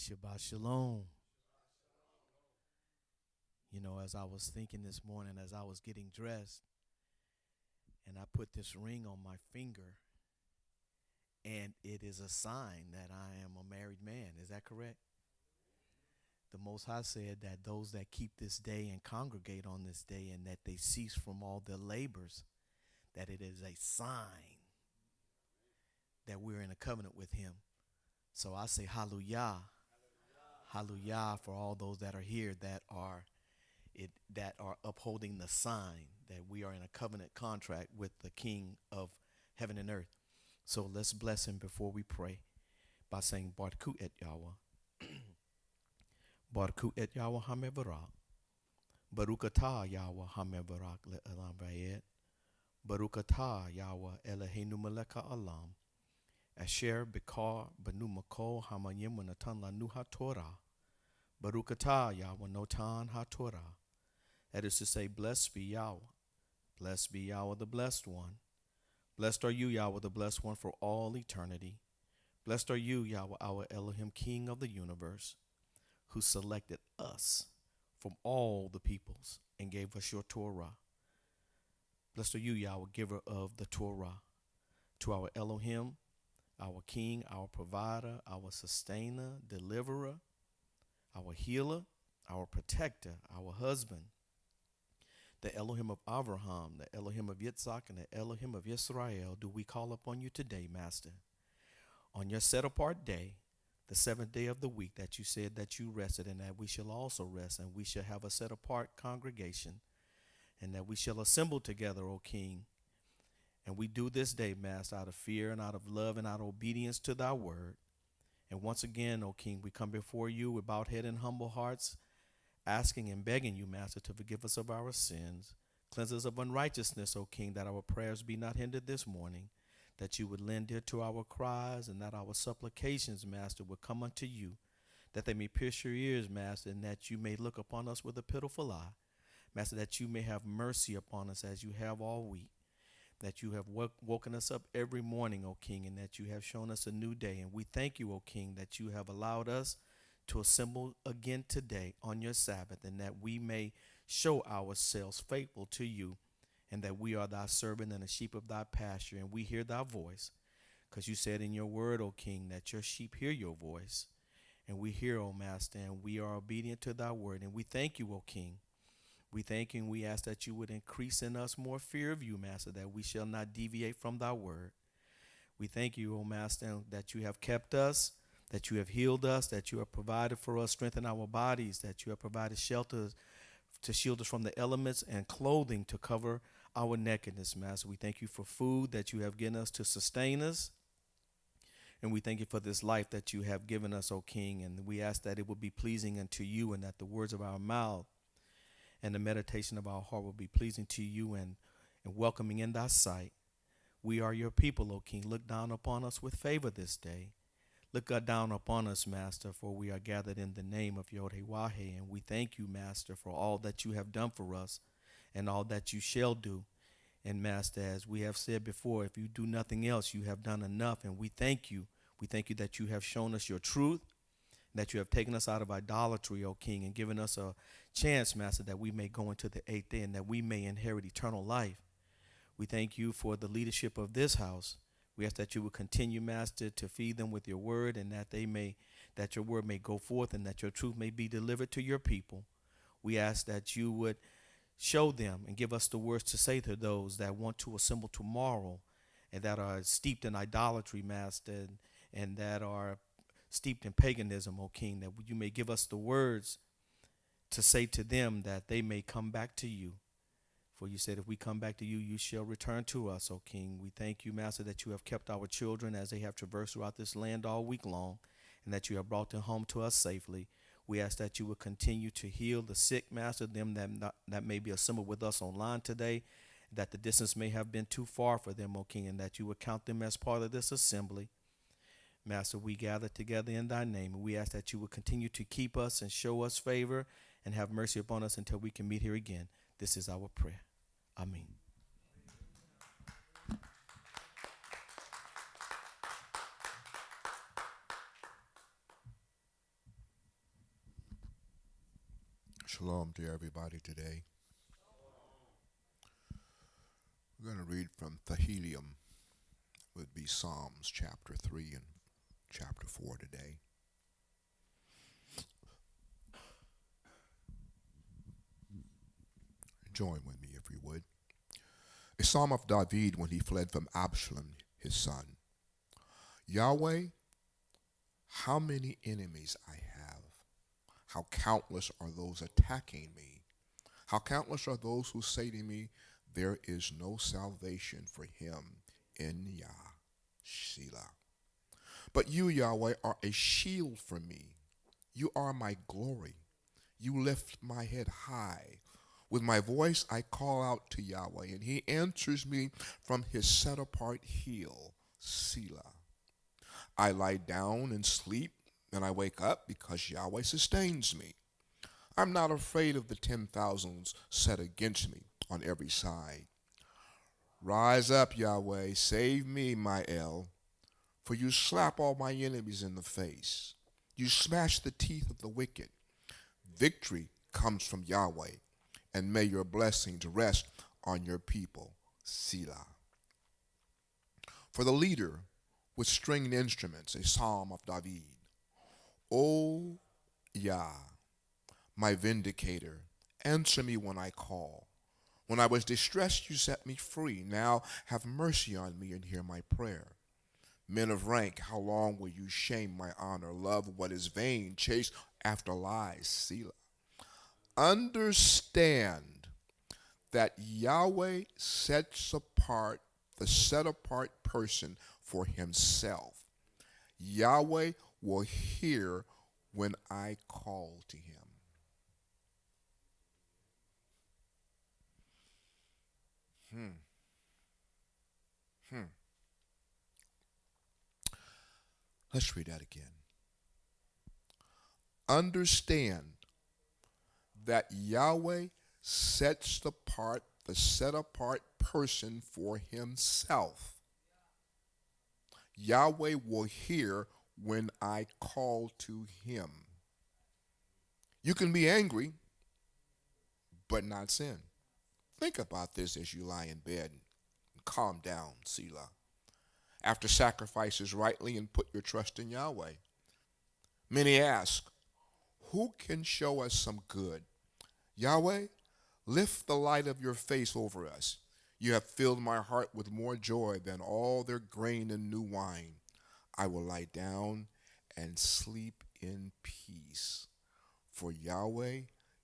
Shabbat Shalom. You know, as I was thinking this morning, as I was getting dressed, and I put this ring on my finger, and it is a sign that I am a married man. Is that correct? The Most High said that those that keep this day and congregate on this day and that they cease from all their labors, that it is a sign that we're in a covenant with him. So I say hallelujah, hallelujah for all those that are here that are upholding the sign that we are in a covenant contract with the King of heaven and earth. So let's bless him before we pray by saying Barku et Yahweh. Barku et Yahweh Hamevarak. Barukata Yahweh Hamevarak le Elam Vayet. Barukata Yahweh Eloheinu Meleka Alam. Asher Bikar Banu Mako Hamayim Natan Lanu HaTorah. Barukata Yahweh Notan HaTorah. That is to say, blessed be Yahweh. Blessed be Yahweh, the blessed one. Blessed are you, Yahweh, the blessed one, for all eternity. Blessed are you, Yahweh, our Elohim, King of the universe, who selected us from all the peoples and gave us your Torah. Blessed are you, Yahweh, giver of the Torah. To our Elohim, our King, our provider, our sustainer, deliverer, our healer, our protector, our husband, the Elohim of Abraham, the Elohim of Yitzhak, and the Elohim of Israel, do we call upon you today, Master, on your set-apart day, the seventh day of the week, that you said that you rested, and that we shall also rest, and we shall have a set-apart congregation, and that we shall assemble together, O King. And we do this day, Master, out of fear and out of love and out of obedience to thy word. And once again, O King, we come before you with bowed head and humble hearts, asking and begging you, Master, to forgive us of our sins. Cleanse us of unrighteousness, O King, that our prayers be not hindered this morning, that you would lend ear to our cries, and that our supplications, Master, would come unto you, that they may pierce your ears, Master, and that you may look upon us with a pitiful eye. Master, that you may have mercy upon us as you have all week, that you have woken us up every morning, O King, and that you have shown us a new day. And we thank you, O King, that you have allowed us to assemble again today on your Sabbath, and that we may show ourselves faithful to you, and that we are thy servant and the sheep of thy pasture, and we hear thy voice, because you said in your word, O King, that your sheep hear your voice, and we hear, O Master, and we are obedient to thy word. And we thank you, O King. We thank you, and we ask that you would increase in us more fear of you, Master, that we shall not deviate from thy word. We thank you, O Master, that you have kept us, that you have healed us, that you have provided for us, strengthened our bodies, that you have provided shelter to shield us from the elements, and clothing to cover our nakedness, Master. We thank you for food that you have given us to sustain us. And we thank you for this life that you have given us, O King. And we ask that it will be pleasing unto you, and that the words of our mouth and the meditation of our heart will be pleasing to you and welcoming in thy sight. We are your people, O King. Look down upon us with favor this day. Look down upon us, Master, for we are gathered in the name of Yahweh, and we thank you, Master, for all that you have done for us and all that you shall do. And Master, as we have said before, if you do nothing else, you have done enough, and we thank you. We thank you that you have shown us your truth, that you have taken us out of idolatry, O King, and given us a chance, Master, that we may go into the eighth day and that we may inherit eternal life. We thank you for the leadership of this house. We ask that you would continue, Master, to feed them with your word, and that your word may go forth, and that your truth may be delivered to your people. We ask that you would show them and give us the words to say to those that want to assemble tomorrow and that are steeped in idolatry, Master, and that are steeped in paganism, O King, that you may give us the words to say to them that they may come back to you. For you said, if we come back to you, you shall return to us, O King. We thank you, Master, that you have kept our children as they have traversed throughout this land all week long, and that you have brought them home to us safely. We ask that you would continue to heal the sick, Master, them that may be assembled with us online today, that the distance may have been too far for them, O King, and that you would count them as part of this assembly. Master, we gather together in thy name, and we ask that you would continue to keep us and show us favor and have mercy upon us until we can meet here again. This is our prayer. Amen. Shalom to everybody today. We're going to read from Tehillim, would be Psalms chapter 3 and chapter 4 today. Join with me if you would. A psalm of David when he fled from Absalom, his son. Yahweh, how many enemies I have. How countless are those attacking me. How countless are those who say to me, there is no salvation for him in Yah, Selah. But you, Yahweh, are a shield for me. You are my glory. You lift my head high. With my voice I call out to Yahweh, and he answers me from his set-apart hill, Selah. I lie down and sleep, and I wake up because Yahweh sustains me. I'm not afraid of the 10,000s set against me on every side. Rise up, Yahweh, save me, my El, for you slap all my enemies in the face. You smash the teeth of the wicked. Victory comes from Yahweh, and may your blessings rest on your people, Selah. For the leader with stringed instruments, a psalm of David. O Yah, my vindicator, answer me when I call. When I was distressed, you set me free. Now have mercy on me and hear my prayer. Men of rank, how long will you shame my honor? Love what is vain, chase after lies, Selah. Understand that Yahweh sets apart the set-apart person for himself. Yahweh will hear when I call to him. Let's read that again. Understand that Yahweh sets apart the set-apart person for himself. Yahweh will hear when I call to him. You can be angry, but not sin. Think about this as you lie in bed and calm down, Selah. After sacrifices rightly and put your trust in Yahweh. Many ask, who can show us some good? Yahweh, lift the light of your face over us. You have filled my heart with more joy than all their grain and new wine. I will lie down and sleep in peace. For Yahweh,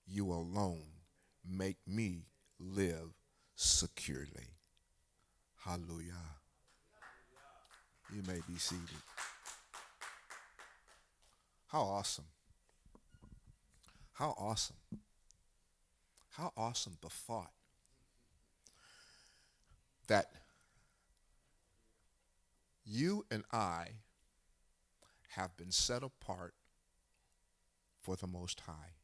you alone make me live securely. Hallelujah. You may be seated. How awesome. How awesome. How awesome the thought that you and I have been set apart for the Most High.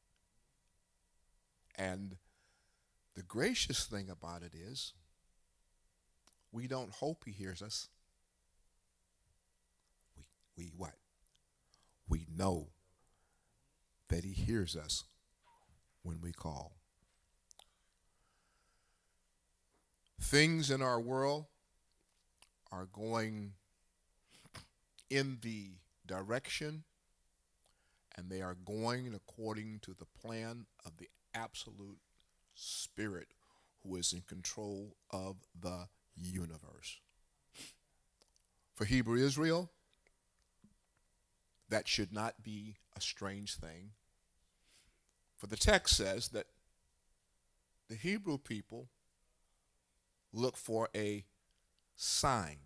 And the gracious thing about it is, we don't hope he hears us. We what? We know that he hears us when we call. Things in our world are going in the direction, and they are going according to the plan of the absolute Spirit who is in control of the universe. For Hebrew Israel, that should not be a strange thing. For the text says that the Hebrew people look for a sign.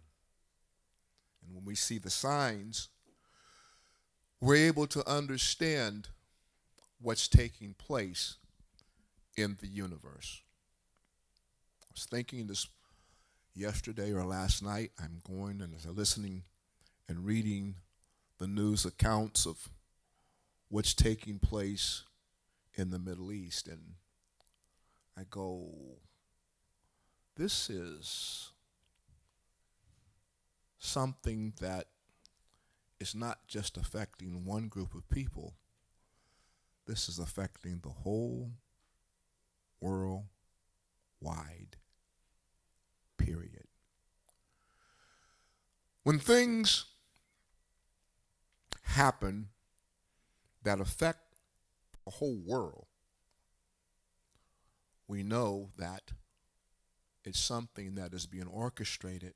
And when we see the signs, we're able to understand what's taking place in the universe. I was thinking this yesterday or last night. I'm going and listening and reading the news accounts of what's taking place in the Middle East. And I go, this is something that is not just affecting one group of people, This is affecting the whole world wide, period. When things happen that affect the whole world, we know that it's something that is being orchestrated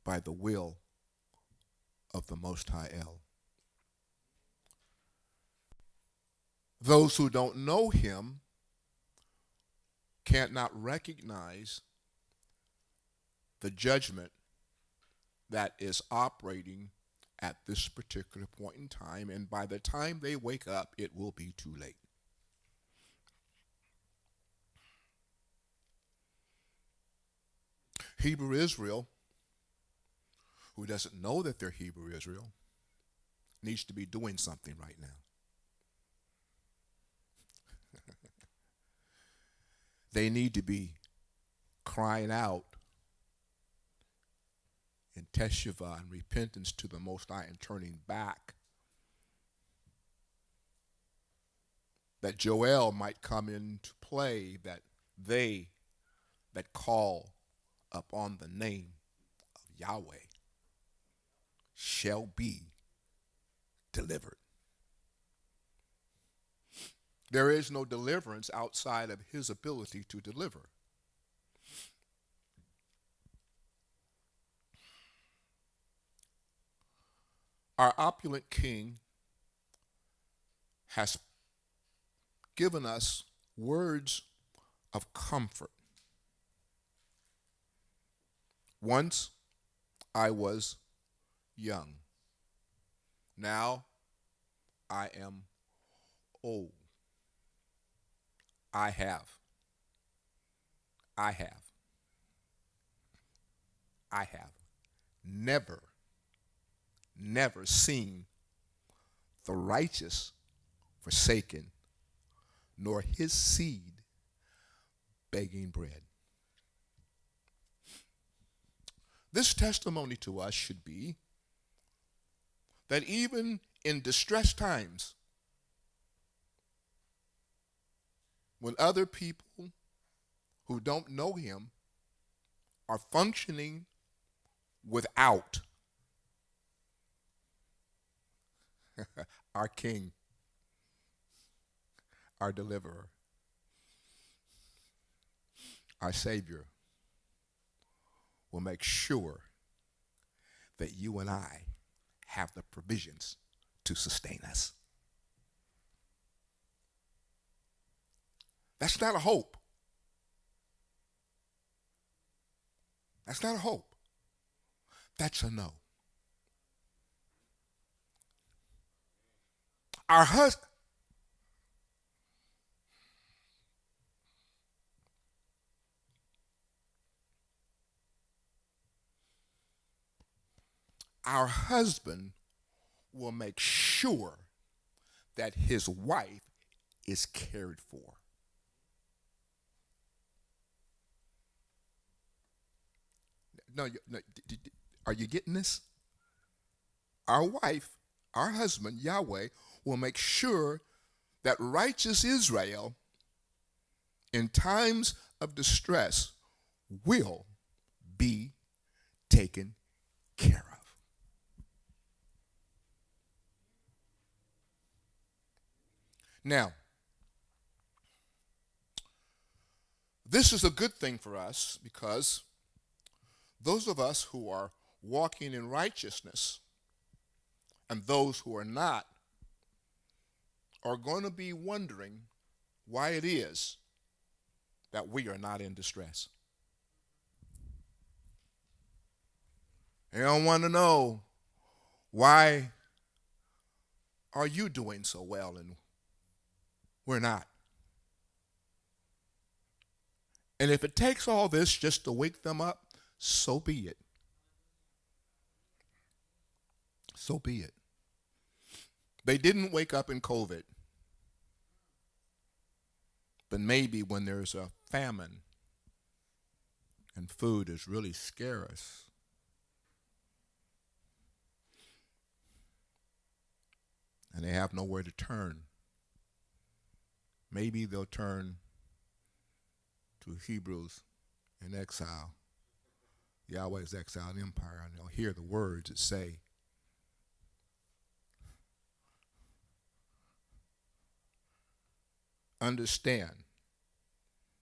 by the will of the Most High El. Those who don't know him can't not recognize the judgment that is operating at this particular point in time, and by the time they wake up, it will be too late. Hebrew Israel, who doesn't know that they're Hebrew Israel, needs to be doing something right now. They need to be crying out in teshuvah and repentance to the Most High and turning back, that Joel might come into play, that they that call upon the name of Yahweh shall be delivered. There is no deliverance outside of his ability to deliver. Our opulent king has given us words of comfort. Once I was young. Now I am old. I have never seen the righteous forsaken, nor his seed begging bread. This testimony to us should be that even in distress times, when other people who don't know him are functioning without our King, our deliverer, our Savior, will make sure that you and I have the provisions to sustain us. That's not a hope. That's not a hope. That's a no. Our husband will make sure that his wife is cared for. No, are you getting this? Our wife, our husband, Yahweh, will make sure that righteous Israel, in times of distress, will be taken care of. Now, this is a good thing for us because those of us who are walking in righteousness and those who are not are going to be wondering why it is that we are not in distress. They don't want to know, why are you doing so well and we're not? And if it takes all this just to wake them up, so be it. So be it. They didn't wake up in COVID. But maybe when there's a famine and food is really scarce, and they have nowhere to turn. Maybe they'll turn to Hebrews in exile, Yahweh's Exiled Empire, and they'll hear the words that say, understand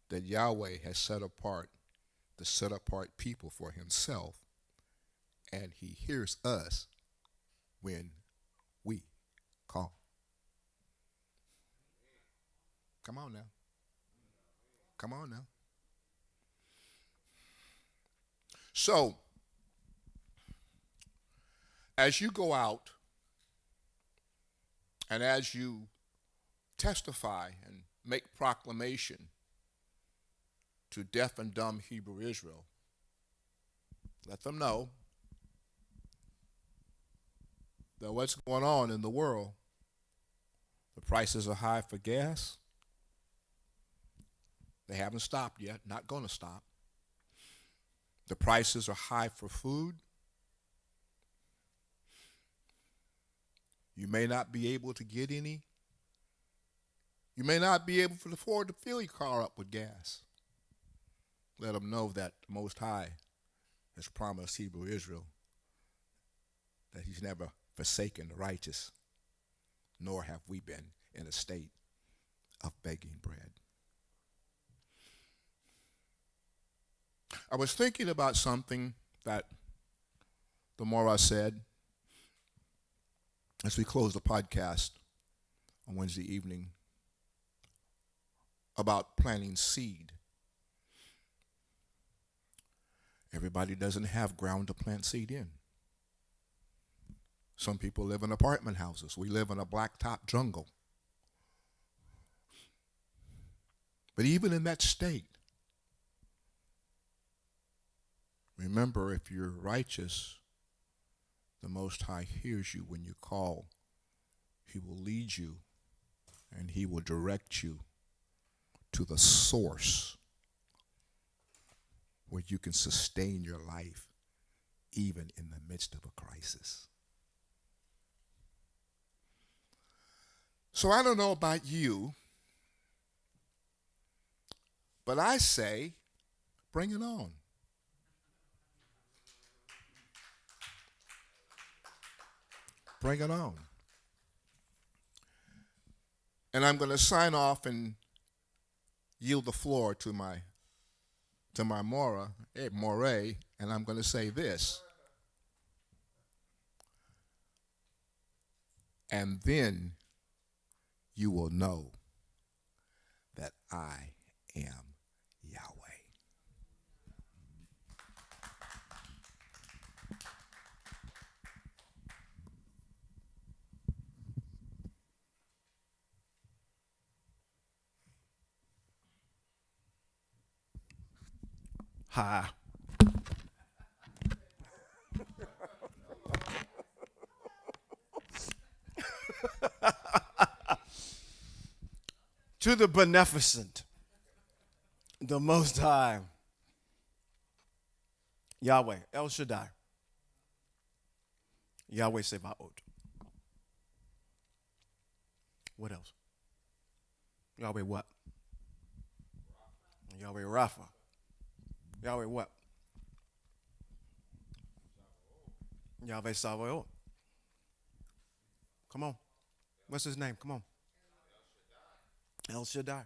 that Yahweh has set apart the set apart people for himself, and he hears us when we call. Come on now. Come on now. So, as you go out and as you testify and make proclamation to deaf and dumb Hebrew Israel, let them know that what's going on in the world, the prices are high for gas. They haven't stopped yet, not going to stop. The prices are high for food. You may not be able to get any. You may not be able to afford to fill your car up with gas. Let them know that the Most High has promised Hebrew Israel that he's never forsaken the righteous, nor have we been in a state of begging bread. I was thinking about something that the more I said as we closed the podcast on Wednesday evening about planting seed. Everybody doesn't have ground to plant seed in. Some people live in apartment houses. We live in a blacktop jungle. But even in that state, remember, if you're righteous, the Most High hears you when you call. He will lead you and he will direct you to the source where you can sustain your life even in the midst of a crisis. So I don't know about you, but I say, bring it on. Bring it on. And I'm going to sign off and yield the floor to my Moray, and I'm going to say this. And then you will know that I am Yahweh. Hi. To the beneficent, the Most High, Yahweh, El Shaddai, Yahweh Sebaot. What else? Yahweh what? Yahweh Rapha. Yahweh what? Yahweh Sabaoth. Come on. What's his name? Come on. El Shaddai.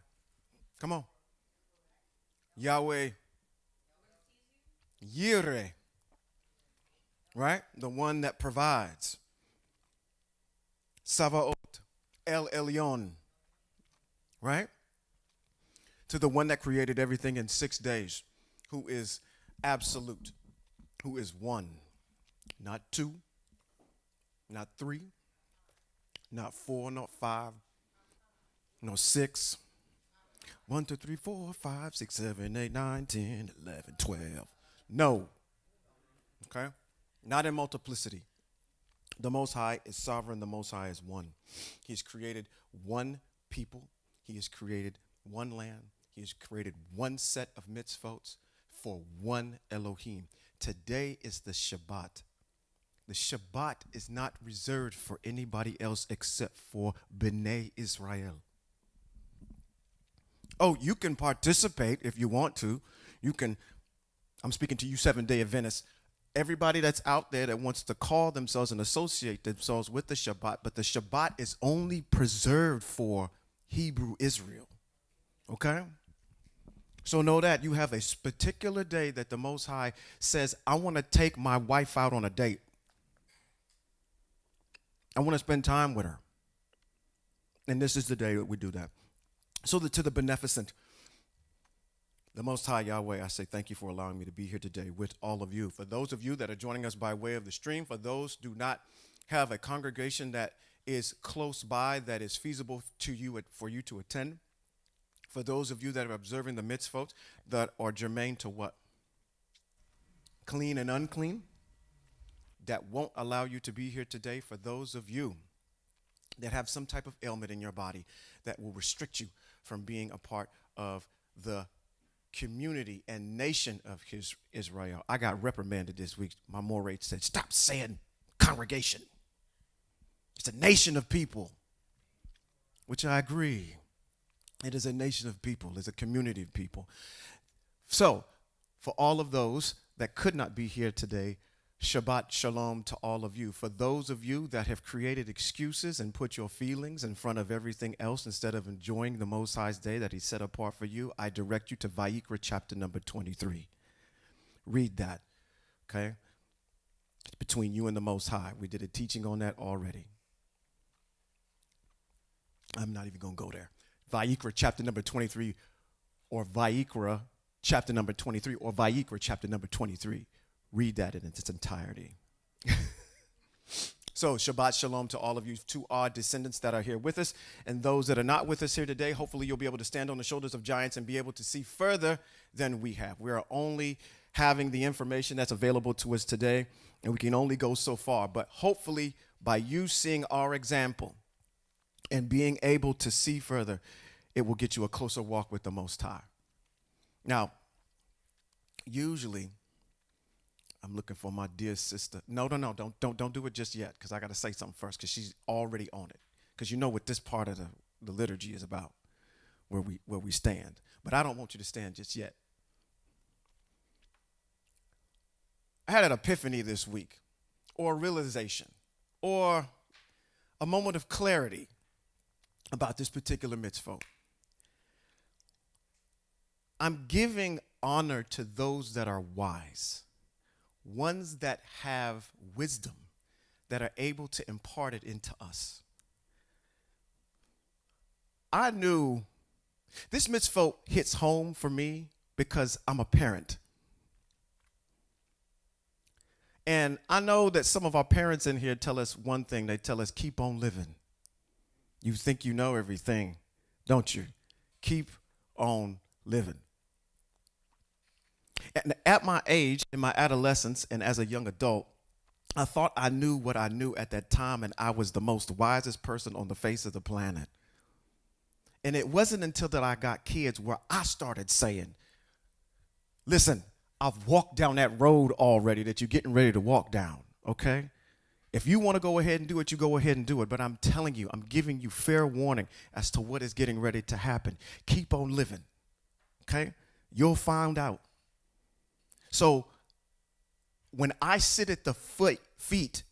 Come on. Yahweh Yireh. Right? The one that provides. Sabaoth. El Elyon. Right? To the one that created everything in 6 days, who is absolute, who is one, not two, not three, not four, not five, no six. 1, 2, 3, 4, 5, 6, 7, 8, 9, 10, 11, 12. No. Okay? Not in multiplicity. The Most High is sovereign. The Most High is one. He's created one people. He has created one land. He has created one set of mitzvot for one Elohim. Today is the Shabbat. The Shabbat is not reserved for anybody else except for B'nai Israel. Oh, you can participate if you want to. I'm speaking to you Seventh-day Adventists. Everybody that's out there that wants to call themselves and associate themselves with the Shabbat, but the Shabbat is only preserved for Hebrew Israel. Okay? So know that you have a particular day that the Most High says, I want to take my wife out on a date. I want to spend time with her. And this is the day that we do that. So to the beneficent, the Most High Yahweh, I say thank you for allowing me to be here today with all of you. For those of you that are joining us by way of the stream, for those who do not have a congregation that is close by, that is feasible to you for you to attend, for those of you that are observing the mitzvot that are germane to what? Clean and unclean, that won't allow you to be here today. For those of you that have some type of ailment in your body that will restrict you from being a part of the community and nation of Israel. I got reprimanded this week. My morate said, stop saying congregation. It's a nation of people, which I agree. It is a nation of people. It's a community of people. So for all of those that could not be here today, Shabbat Shalom to all of you. For those of you that have created excuses and put your feelings in front of everything else instead of enjoying the Most High's day that he set apart for you, I direct you to Vayikra chapter number 23. Read that, okay? It's between you and the Most High. We did a teaching on that already. I'm not even going to go there. Vayikra chapter number 23, or Vayikra chapter number 23, or Vayikra chapter number 23. Read that in its entirety. So Shabbat Shalom to all of you, to our descendants that are here with us, and those that are not with us here today. Hopefully you'll be able to stand on the shoulders of giants and be able to see further than we have. We are only having the information that's available to us today, and we can only go so far. But hopefully by you seeing our example and being able to see further, it will get you a closer walk with the Most High. Now, usually, I'm looking for my dear sister. No, don't do it just yet, because I got to say something first, because she's already on it. Because you know what this part of the liturgy is about, where we stand. But I don't want you to stand just yet. I had an epiphany this week, or a realization, or a moment of clarity about this particular mitzvah. I'm giving honor to those that are wise, ones that have wisdom, that are able to impart it into us. I knew this mitzvah hits home for me because I'm a parent. And I know that some of our parents in here tell us one thing. They tell us, keep on living. You think you know everything, don't you? Keep on living. And at my age, in my adolescence, and as a young adult, I thought I knew what I knew at that time, and I was the most wisest person on the face of the planet. And it wasn't until that I got kids where I started saying, listen, I've walked down that road already that you're getting ready to walk down, okay? If you want to go ahead and do it, you go ahead and do it. But I'm telling you, I'm giving you fair warning as to what is getting ready to happen. Keep on living, okay? You'll find out. So when I sit at the feet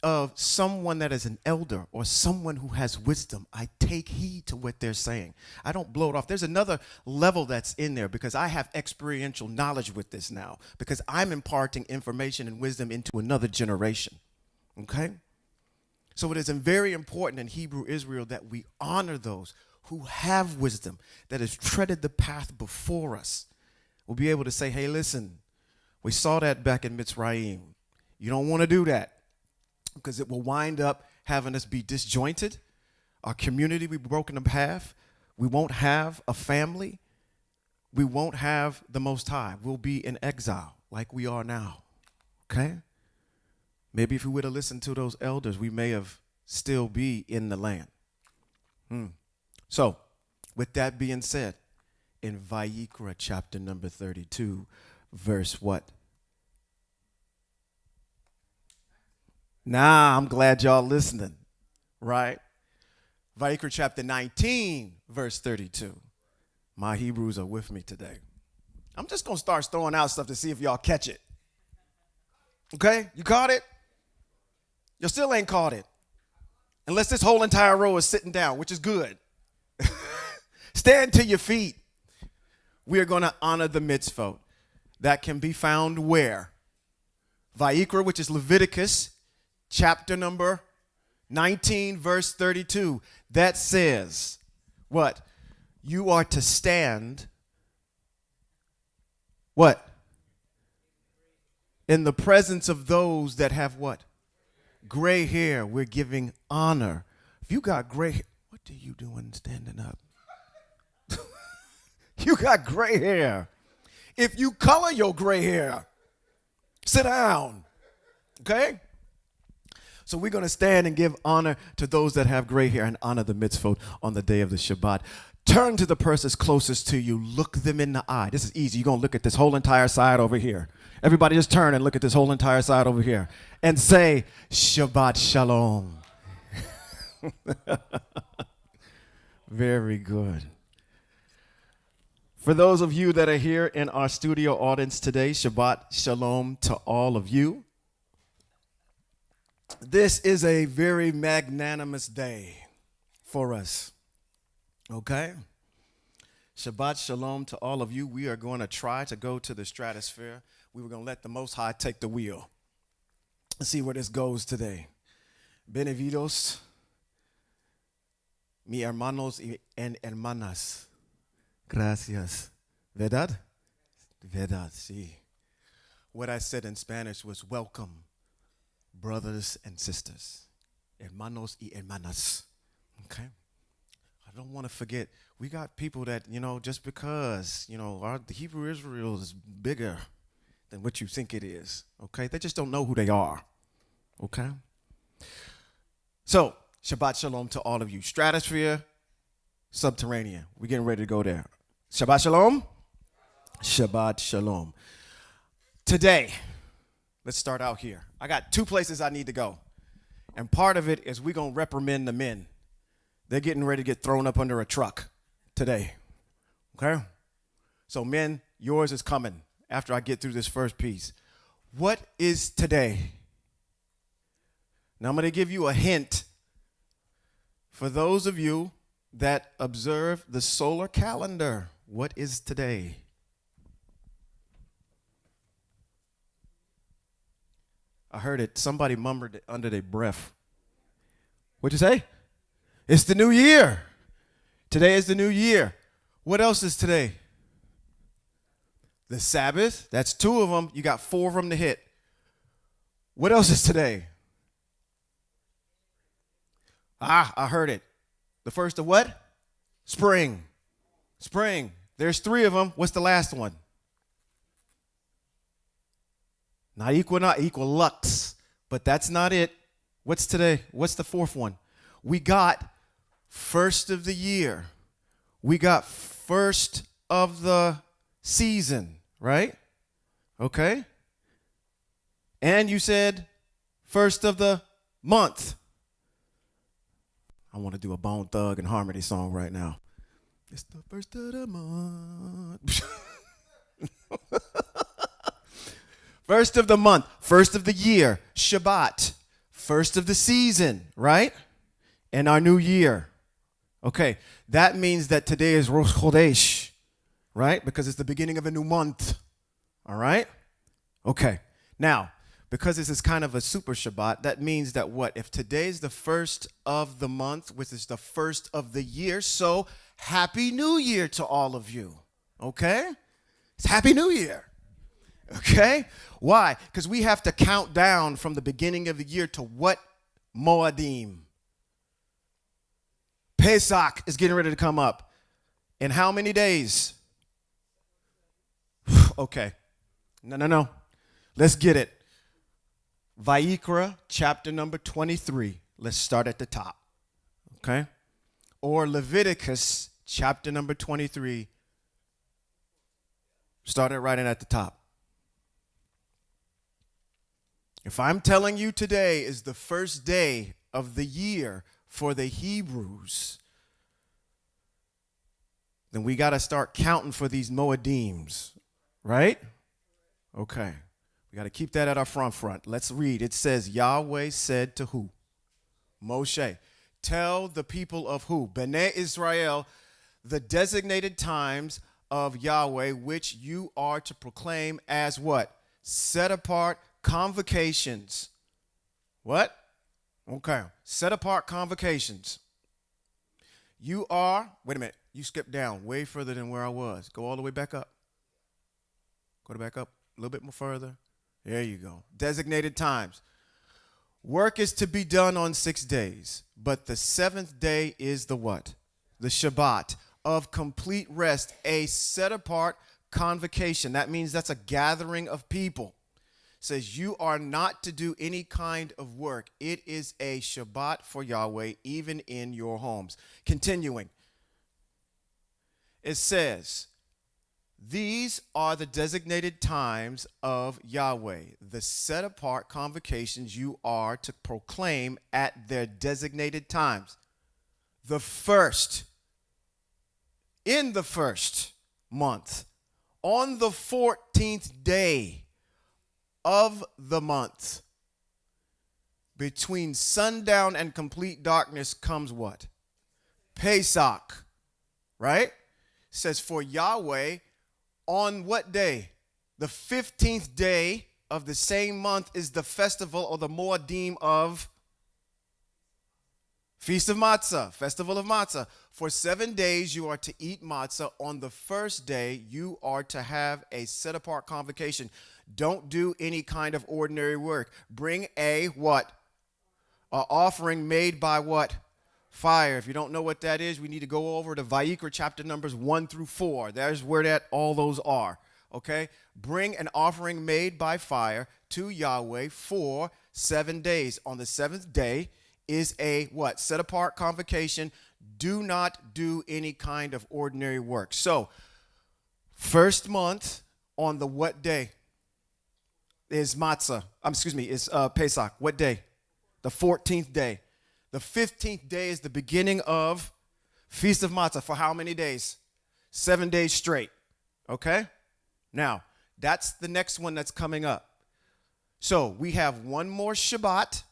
of someone that is an elder or someone who has wisdom, I take heed to what they're saying. I don't blow it off. There's another level that's in there because I have experiential knowledge with this now, because I'm imparting information and wisdom into another generation. Okay? So it is very important in Hebrew Israel that we honor those who have wisdom, that has treaded the path before us. We'll be able to say, hey, listen, we saw that back in Mitzrayim. You don't want to do that, because it will wind up having us be disjointed. Our community will be broken in half. We won't have a family. We won't have the Most High. We'll be in exile like we are now. Okay? Maybe if we would have listened to those elders, we may have still be in the land. So, with that being said, in Vayikra chapter number 32, verse what? Nah, I'm glad y'all listening, right? Vayikra chapter 19, verse 32. My Hebrews are with me today. I'm just going to start throwing out stuff to see if y'all catch it. Okay? You caught it? You still ain't caught it. Unless this whole entire row is sitting down, which is good. Stand to your feet. We are going to honor the mitzvot. That can be found where? Vayikra, which is Leviticus, chapter number 19, verse 32. That says, what? You are to stand, what? In the presence of those that have what? Gray hair. We're giving honor. If you got gray hair, what are you doing standing up? You got gray hair. If you color your gray hair, sit down. Okay? So we're going to stand and give honor to those that have gray hair and honor the mitzvot on the day of the Shabbat. Turn to the person closest to you. Look them in the eye. This is easy. You're going to look at this whole entire side over here. Everybody just turn and look at this whole entire side over here and say, Shabbat Shalom. Very good. For those of you that are here in our studio audience today, Shabbat Shalom to all of you. This is a very magnanimous day for us. Okay? Shabbat Shalom to all of you. We are going to try to go to the stratosphere. We were going to let the Most High take the wheel. Let's see where this goes today. Benevidos, mi hermanos and hermanas. Gracias. ¿Verdad? Verdad, sí. What I said in Spanish was welcome, brothers and sisters. Hermanos y hermanas. Okay? I don't want to forget, we got people that, just because, the Hebrew Israel is bigger than what you think it is. Okay? They just don't know who they are. Okay? So, Shabbat Shalom to all of you. Stratosphere, subterranean. We're getting ready to go there. Shabbat Shalom. Shabbat Shalom. Today, let's start out here. I got two places I need to go. And part of it is we're going to reprimand the men. They're getting ready to get thrown up under a truck today. Okay? So men, yours is coming after I get through this first piece. What is today? Now I'm going to give you a hint for those of you that observe the solar calendar. What is today? I heard it. Somebody murmured it under their breath. What'd you say? It's the new year. Today is the new year. What else is today? The Sabbath. That's two of them. You got four of them to hit. What else is today? I heard it. The first of what? Spring. Spring. There's three of them. What's the last one? Not equilux, but that's not it. What's today? What's the fourth one? We got first of the year. We got first of the season, right? Okay. And you said first of the month. I want to do a Bone Thug and Harmony song right now. It's the first of the month. First of the month, first of the year, Shabbat, first of the season, right? And our new year. Okay, that means that today is Rosh Chodesh, right? Because it's the beginning of a new month, all right? Okay, now, because this is kind of a super Shabbat, that means that what? If today's the first of the month, which is the first of the year, so Happy New Year to all of you, okay? It's Happy New Year, okay? Why? Because we have to count down from the beginning of the year to what? Moadim. Pesach is getting ready to come up. In how many days? Okay. No. Let's get it. Vayikra, chapter number 23. Let's start at the top. Okay? Or Leviticus, chapter number 23. Start it right in at the top. If I'm telling you today is the first day of the year for the Hebrews, then we got to start counting for these Moedims, right? Okay. We got to keep that at our front. Let's read. It says, Yahweh said to who? Moshe. Tell the people of who? Bnei Israel, the designated times of Yahweh, which you are to proclaim as what? Set apart convocations. What? Okay. Set apart convocations. You are, wait a minute, you skipped down way further than where I was. Go all the way back up. Go back up a little bit more further. There you go. Designated times. Work is to be done on 6 days, but the seventh day is the what? The Shabbat of complete rest, a set apart convocation. That means that's a gathering of people. It says you are not to do any kind of work. It is a Shabbat for Yahweh, even in your homes. Continuing. It says, these are the designated times of Yahweh, the set apart convocations you are to proclaim at their designated times. The first, in the first month, on the 14th day of the month, between sundown and complete darkness comes what? Pesach, right? It says for Yahweh, on what day? The 15th day of the same month is the festival or the Moedim of Feast of Matzah, Festival of Matzah. For 7 days you are to eat matzah. On the first day you are to have a set apart convocation. Don't do any kind of ordinary work. Bring a what? An offering made by what? Fire. If you don't know what that is, we need to go over to Vayikra chapter numbers 1 through 4. There's where all those are. Okay? Bring an offering made by fire to Yahweh for 7 days. On the seventh day is a what? Set apart convocation. Do not do any kind of ordinary work. So, first month on the what day is matzah? Is Pesach. What day? The 14th day. The 15th day is the beginning of Feast of Matzah for how many days? 7 days straight. Okay? Now, that's the next one that's coming up. So we have one more Shabbat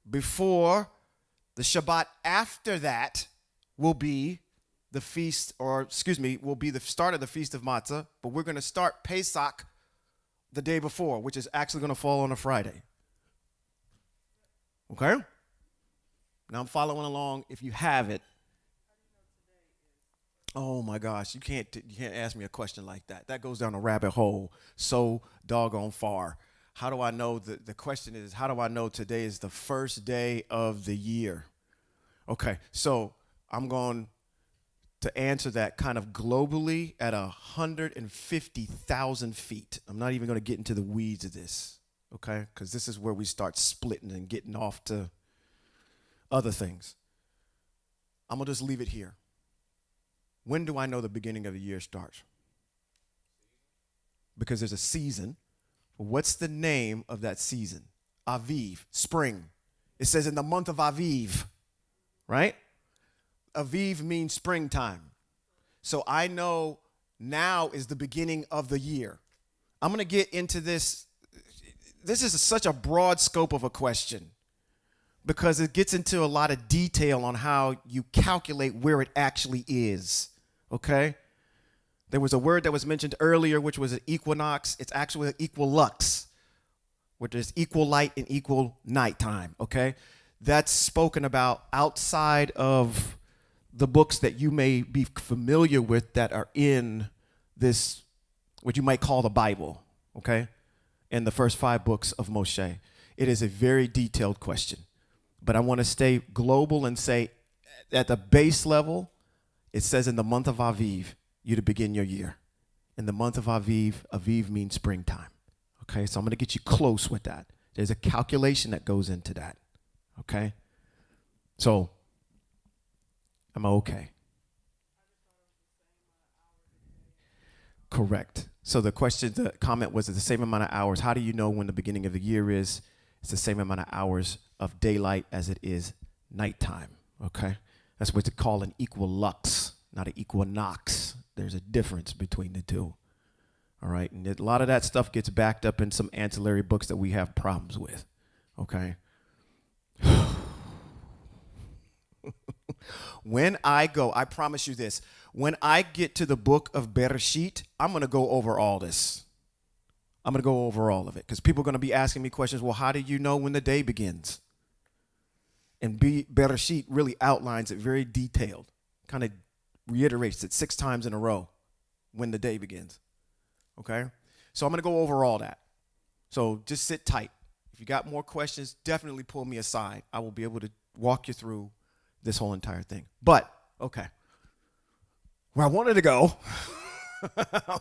before the Shabbat after that will be the feast, will be the start of the Feast of Matzah, but we're going to start Pesach the day before, which is actually going to fall on a Friday. Okay? Now I'm following along if you have it. Oh my gosh, you can't ask me a question like that. That goes down a rabbit hole so doggone far. How do I know? The question is, how do I know today is the first day of the year? Okay, so I'm going to answer that kind of globally at 150,000 feet. I'm not even going to get into the weeds of this, okay? Because this is where we start splitting and getting off to other things. I'm going to just leave it here. When do I know the beginning of the year starts? Because there's a season. What's the name of that season? Aviv, spring. It says in the month of Aviv, right? Aviv means springtime. So I know now is the beginning of the year. I'm going to get into this. This is such a broad scope of a question because it gets into a lot of detail on how you calculate where it actually is, okay? There was a word that was mentioned earlier, which was an equinox. It's actually an equilux, which is equal light and equal nighttime, okay? That's spoken about outside of the books that you may be familiar with that are in this, what you might call the Bible, okay? In the first 5 books of Moshe. It is a very detailed question. But I want to stay global and say at the base level, it says in the month of Aviv, you to begin your year. In the month of Aviv, Aviv means springtime. Okay, so I'm going to get you close with that. There's a calculation that goes into that. Okay? So, am I okay? Correct. So the comment was the same amount of hours. How do you know when the beginning of the year is? It's the same amount of hours of daylight as it is nighttime, okay? That's what they call an equilux, not an equinox. There's a difference between the two, all right? And a lot of that stuff gets backed up in some ancillary books that we have problems with, okay? When I go, I promise you this, when I get to the book of Bereshit, I'm going to go over all this. I'm going to go over all of it because people are going to be asking me questions. Well, how do you know when the day begins? And Bereshit really outlines it very detailed, kind of reiterates it 6 times in a row when the day begins. Okay? So I'm going to go over all that. So just sit tight. If you got more questions, definitely pull me aside. I will be able to walk you through this whole entire thing. But, okay, where I wanted to go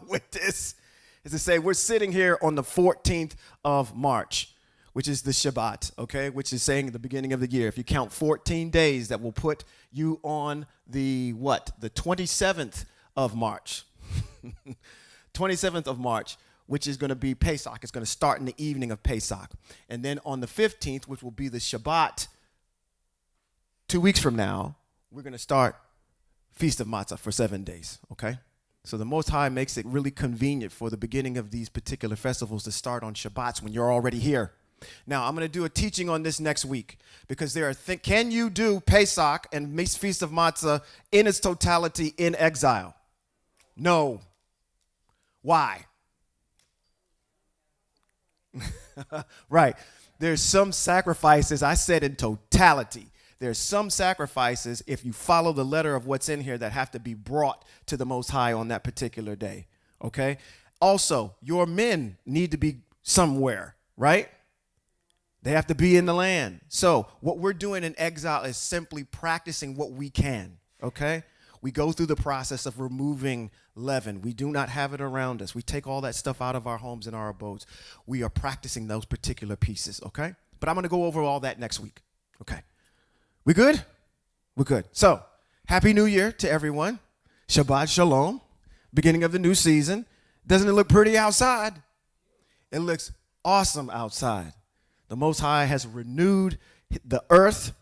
with this is to say we're sitting here on the 14th of March, which is the Shabbat, okay, which is saying the beginning of the year. If you count 14 days, that will put you on the, what, the 27th of March. 27th of March, which is going to be Pesach. It's going to start in the evening of Pesach. And then on the 15th, which will be the Shabbat, 2 weeks from now, we're going to start Feast of Matzah for 7 days, okay? So the Most High makes it really convenient for the beginning of these particular festivals to start on Shabbats when you're already here. Now, I'm going to do a teaching on this next week because there are can you do Pesach and Feast of Matzah in its totality in exile? No. Why? Right. There's some sacrifices, I said in totality. There's some sacrifices, if you follow the letter of what's in here, that have to be brought to the Most High on that particular day, okay? Also, your men need to be somewhere, right? They have to be in the land. So what we're doing in exile is simply practicing what we can, okay? We go through the process of removing leaven. We do not have it around us. We take all that stuff out of our homes and our abodes. We are practicing those particular pieces, okay? But I'm going to go over all that next week, okay? We good? We're good. So, Happy New Year to everyone. Shabbat Shalom. Beginning of the new season. Doesn't it look pretty outside? It looks awesome outside. The Most High has renewed the earth,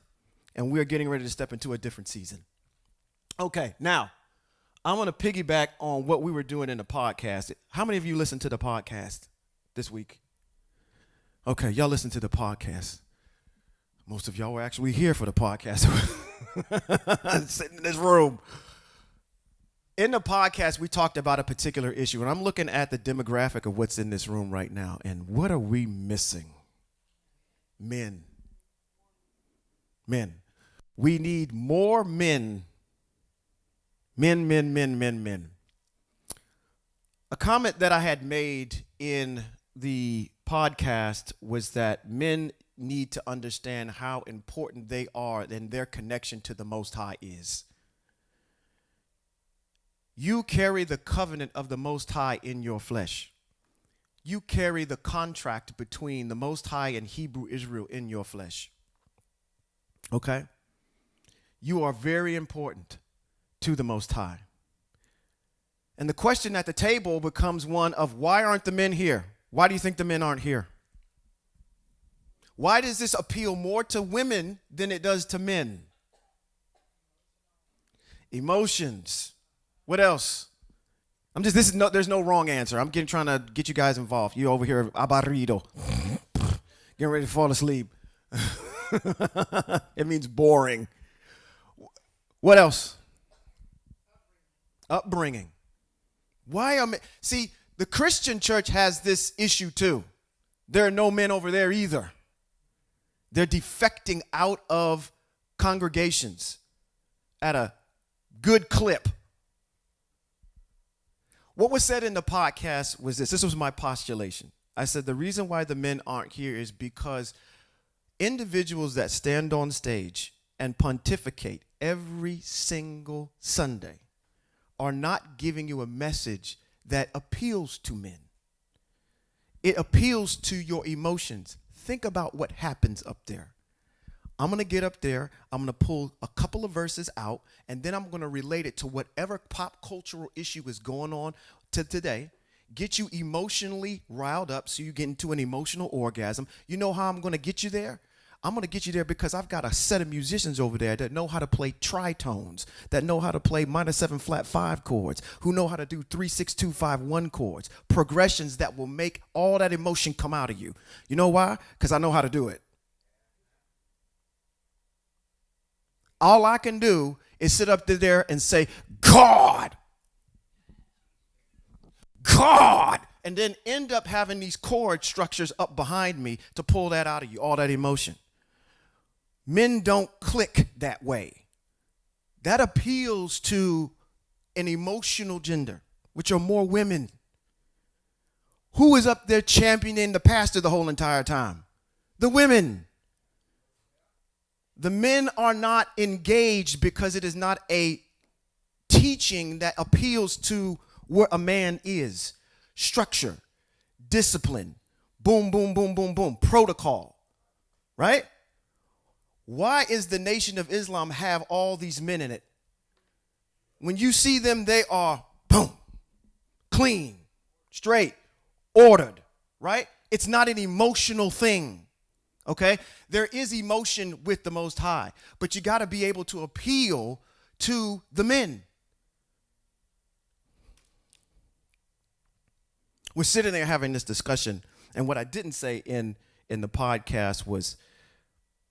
and we're getting ready to step into a different season. Okay, now, I want to piggyback on what we were doing in the podcast. How many of you listened to the podcast this week? Okay, y'all listen to the podcast. Most of y'all were actually here for the podcast, sitting in this room. In the podcast, we talked about a particular issue, and I'm looking at the demographic of what's in this room right now, and what are we missing? Men. Men. We need more men. Men. A comment that I had made in the podcast was that men need to understand how important they are and their connection to the Most High is. You carry the covenant of the Most High in your flesh. You carry the contract between the Most High and Hebrew Israel in your flesh. Okay? You are very important to the Most High. And the question at the table becomes one of, why aren't the men here? Why do you think the men aren't here? Why does this appeal more to women than it does to men? Emotions. What else? There's no wrong answer. I'm trying to get you guys involved. You over here, abarrido. Getting ready to fall asleep. It means boring. What else? Upbringing. See, the Christian church has this issue too. There are no men over there either. They're defecting out of congregations at a good clip. What was said in the podcast was this. This was my postulation. I said the reason why the men aren't here is because individuals that stand on stage and pontificate every single Sunday are not giving you a message that appeals to men. It appeals to your emotions. Think about what happens up there. I'm going to get up there, I'm going to pull a couple of verses out, and then I'm going to relate it to whatever pop cultural issue is going on to today. get you emotionally riled up so you get into an emotional orgasm. You know how I'm going to get you there? I'm going to get you there because I've got a set of musicians over there that know how to play tritones, that know how to play minor 7 flat 5 chords, who know how to do 3 6 2 5 1 chords, progressions that will make all that emotion come out of you. You know why? Because I know how to do it. All I can do is sit up there and say, God, God, and then end up having these chord structures up behind me to pull that out of you, all that emotion. Men don't click that way. That appeals to an emotional gender, which are more women. Who is up there championing the pastor the whole entire time? The women. The men are not engaged because it is not a teaching that appeals to where a man is. Structure, discipline, boom, boom, boom, boom, boom, protocol, right? Why is the Nation of Islam have all these men in it? When you see them, they are boom, clean, straight, ordered, right? It's not an emotional thing, okay? There is emotion with the Most High, but you got to be able to appeal to the men. We're sitting there having this discussion, and what I didn't say in the podcast was,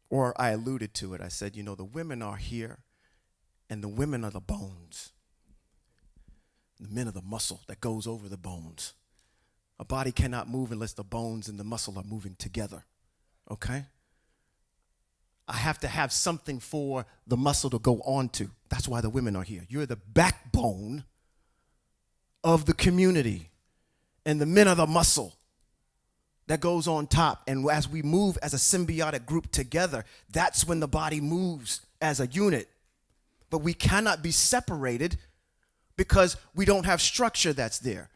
or I alluded to it, I said, you know, the women are here, and the women are the bones. The men are the muscle that goes over the bones. A body cannot move unless the bones and the muscle are moving together, okay? I have to have something for the muscle to go on to. That's why the women are here. You're the backbone of the community. And the men are the muscle that goes on top. And as we move as a symbiotic group together, that's when the body moves as a unit. But we cannot be separated because we don't have structure that's there.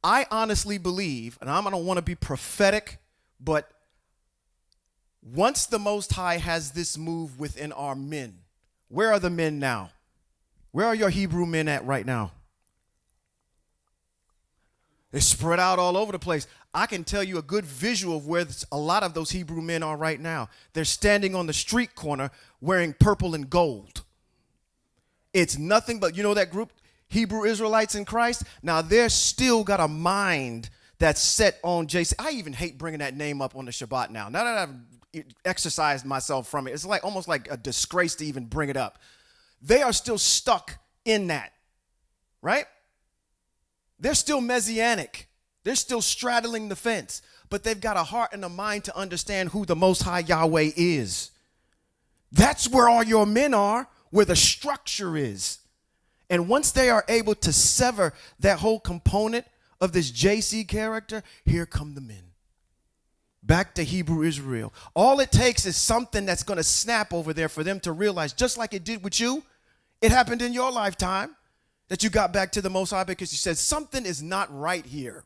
I honestly believe, and I don't want to be prophetic, but once the Most High has this move within our men, where are the men now? Where are your Hebrew men at right now? They're spread out all over the place. I can tell you a good visual of where a lot of those Hebrew men are right now. They're standing on the street corner wearing purple and gold. It's nothing but, you know that group, Hebrew Israelites in Christ? Now, they're still got a mind that's set on JC. I even hate bringing that name up on the Shabbat now. Now that I've exercised myself from it, it's like almost like a disgrace to even bring it up. They are still stuck in that, right? They're still messianic. They're still straddling the fence, but they've got a heart and a mind to understand who the Most High Yahweh is. That's where all your men are, where the structure is. And once they are able to sever that whole component of this JC character, here come the men. Back to Hebrew Israel. All it takes is something that's going to snap over there for them to realize, just like it did with you, it happened in your lifetime. That you got back to the Most High because you said something is not right here.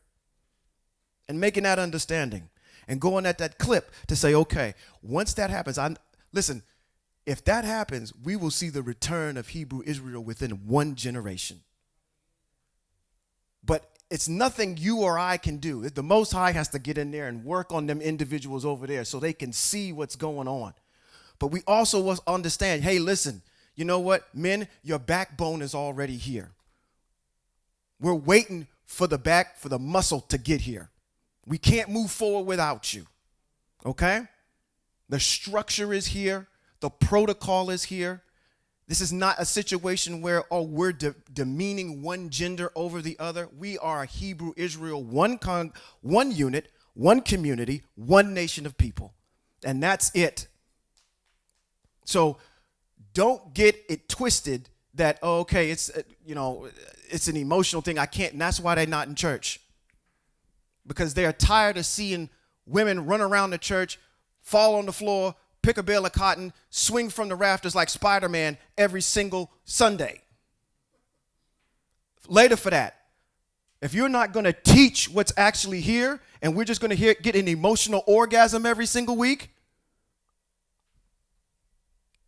And making that understanding and going at that clip to say, okay, once that happens, listen, if that happens, we will see the return of Hebrew Israel within one generation. But it's nothing you or I can do. The Most High has to get in there and work on them individuals over there so they can see what's going on. But we also must understand, hey, listen, you know what, men, your backbone is already here. We're waiting for the muscle to get here. We can't move forward without you, okay? The structure is here. The protocol is here. This is not a situation where, we're demeaning one gender over the other. We are Hebrew Israel, one unit, one community, one nation of people. And that's it. So don't get it twisted that, okay, it's, it's an emotional thing. I can't, and that's why they're not in church. Because they are tired of seeing women run around the church, fall on the floor, pick a bale of cotton, swing from the rafters like Spider-Man every single Sunday. Later for that. If you're not going to teach what's actually here, and we're just going to get an emotional orgasm every single week,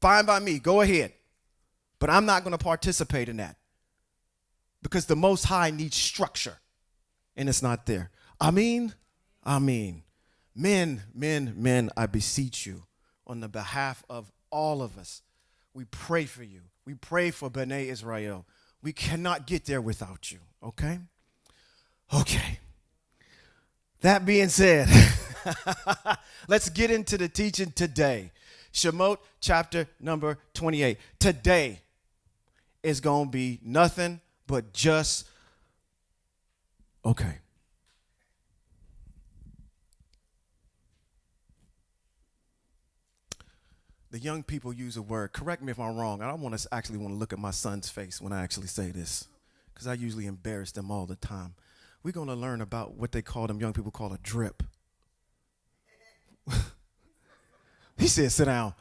fine by me, go ahead. But I'm not going to participate in that. Because the Most High needs structure. and it's not there. I mean, men, I beseech you, on the behalf of all of us, we pray for you. We pray for B'nai Israel. We cannot get there without you, okay? Okay. That being said, let's get into the teaching today. Shemote chapter number 28. Today is going to be nothing but just, okay. The young people use a word. Correct me if I'm wrong. I don't want to actually want to look at my son's face when I actually say this, because I usually embarrass them all the time. We're going to learn about what they call them young people call a drip. He said, sit down.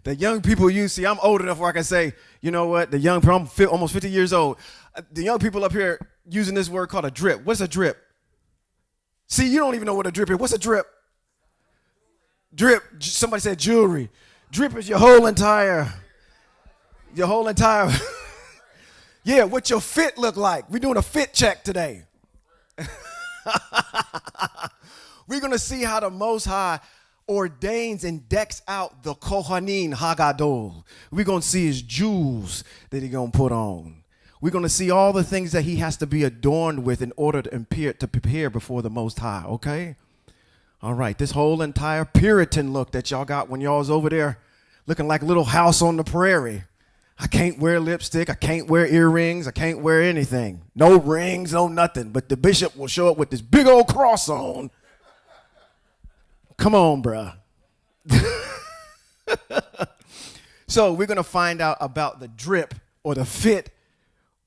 The young people use, see, I'm old enough where I can say, you know what, the young people, I'm almost 50 years old. The young people up here using this word called a drip. What's a drip? See, you don't even know what a drip is. What's a drip? Drip, somebody said jewelry. Drip is your whole entire, yeah, what your fit look like. We're doing a fit check today. We're going to see how the Most High ordains and decks out the Kohanim Hagadol. We're going to see his jewels that he's going to put on. We're going to see all the things that he has to be adorned with in order to prepare before the Most High, okay? All right, this whole entire Puritan look that y'all got when y'all was over there looking like Little House on the Prairie. I can't wear lipstick. I can't wear earrings. I can't wear anything. No rings, no nothing. But the bishop will show up with this big old cross on. Come on, bruh. So we're going to find out about the drip or the fit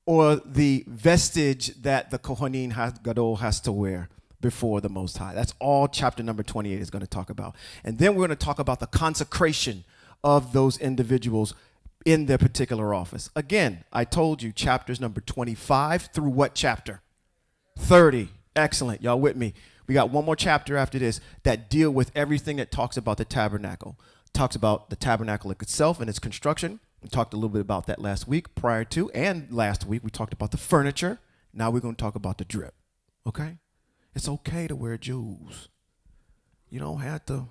or the vestige that the Kohanim Gadol has to wear before the Most High. That's all chapter number 28 is going to talk about. And then we're going to talk about the consecration of those individuals in their particular office. Again, I told you chapters number 25 through what chapter? 30. Excellent. Y'all with me? We got one more chapter after this that deal with everything that talks about the tabernacle. Talks about the tabernacle itself and its construction. We talked a little bit about that last week prior to, and last week we talked about the furniture. Now we're going to talk about the drip. Okay? It's okay to wear jewels. You don't have to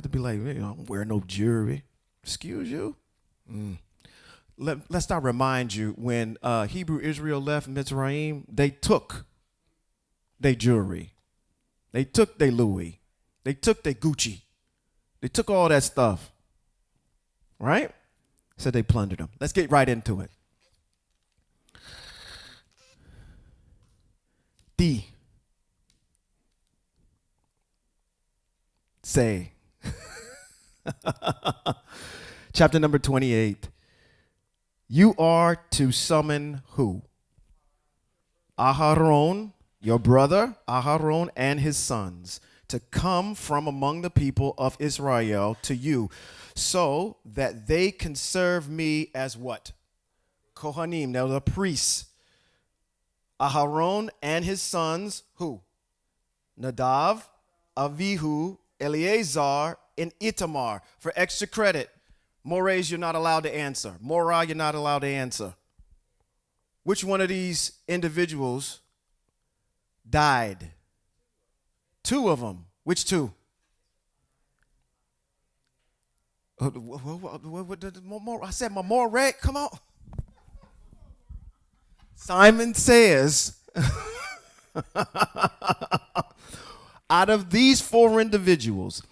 be like, you know, I'm wearing no jewelry. Excuse you? Let's not remind you when Hebrew Israel left Mitzrayim, they took their jewelry. They took their Louis. They took their Gucci. They took all that stuff. Right? Said they plundered them. Let's get right into it. Say. Chapter number 28. You are to summon who? Aharon, your brother, Aharon and his sons, to come from among the people of Israel to you, so that they can serve me as what? Kohanim. Now the priests. Aharon and his sons, who? Nadav, Avihu, Eleazar, and Itamar. For extra credit, Mores, you're not allowed to answer. Morah, you're not allowed to answer. Which one of these individuals died? Two of them. Which two? I said my Moreh. Come on. Simon says, out of these four individuals,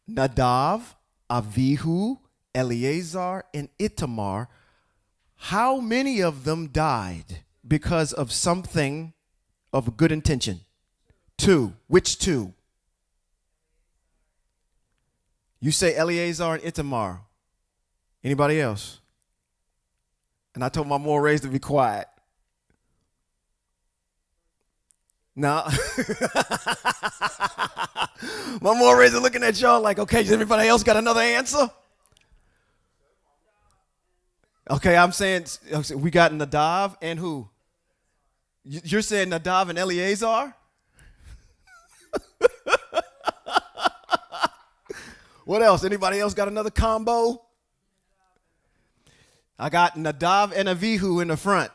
Nadav, Avihu, Eleazar, and Itamar, how many of them died because of something of good intention? Two. Which two? You say Eleazar and Itamar. Anybody else? And I told my Mores to be quiet. No. My Mores are looking at y'all like, okay, does everybody else got another answer? Okay, I'm saying we got Nadav and who? You're saying Nadav and Eleazar? What else? Anybody else got another combo? I got Nadav and Avihu in the front.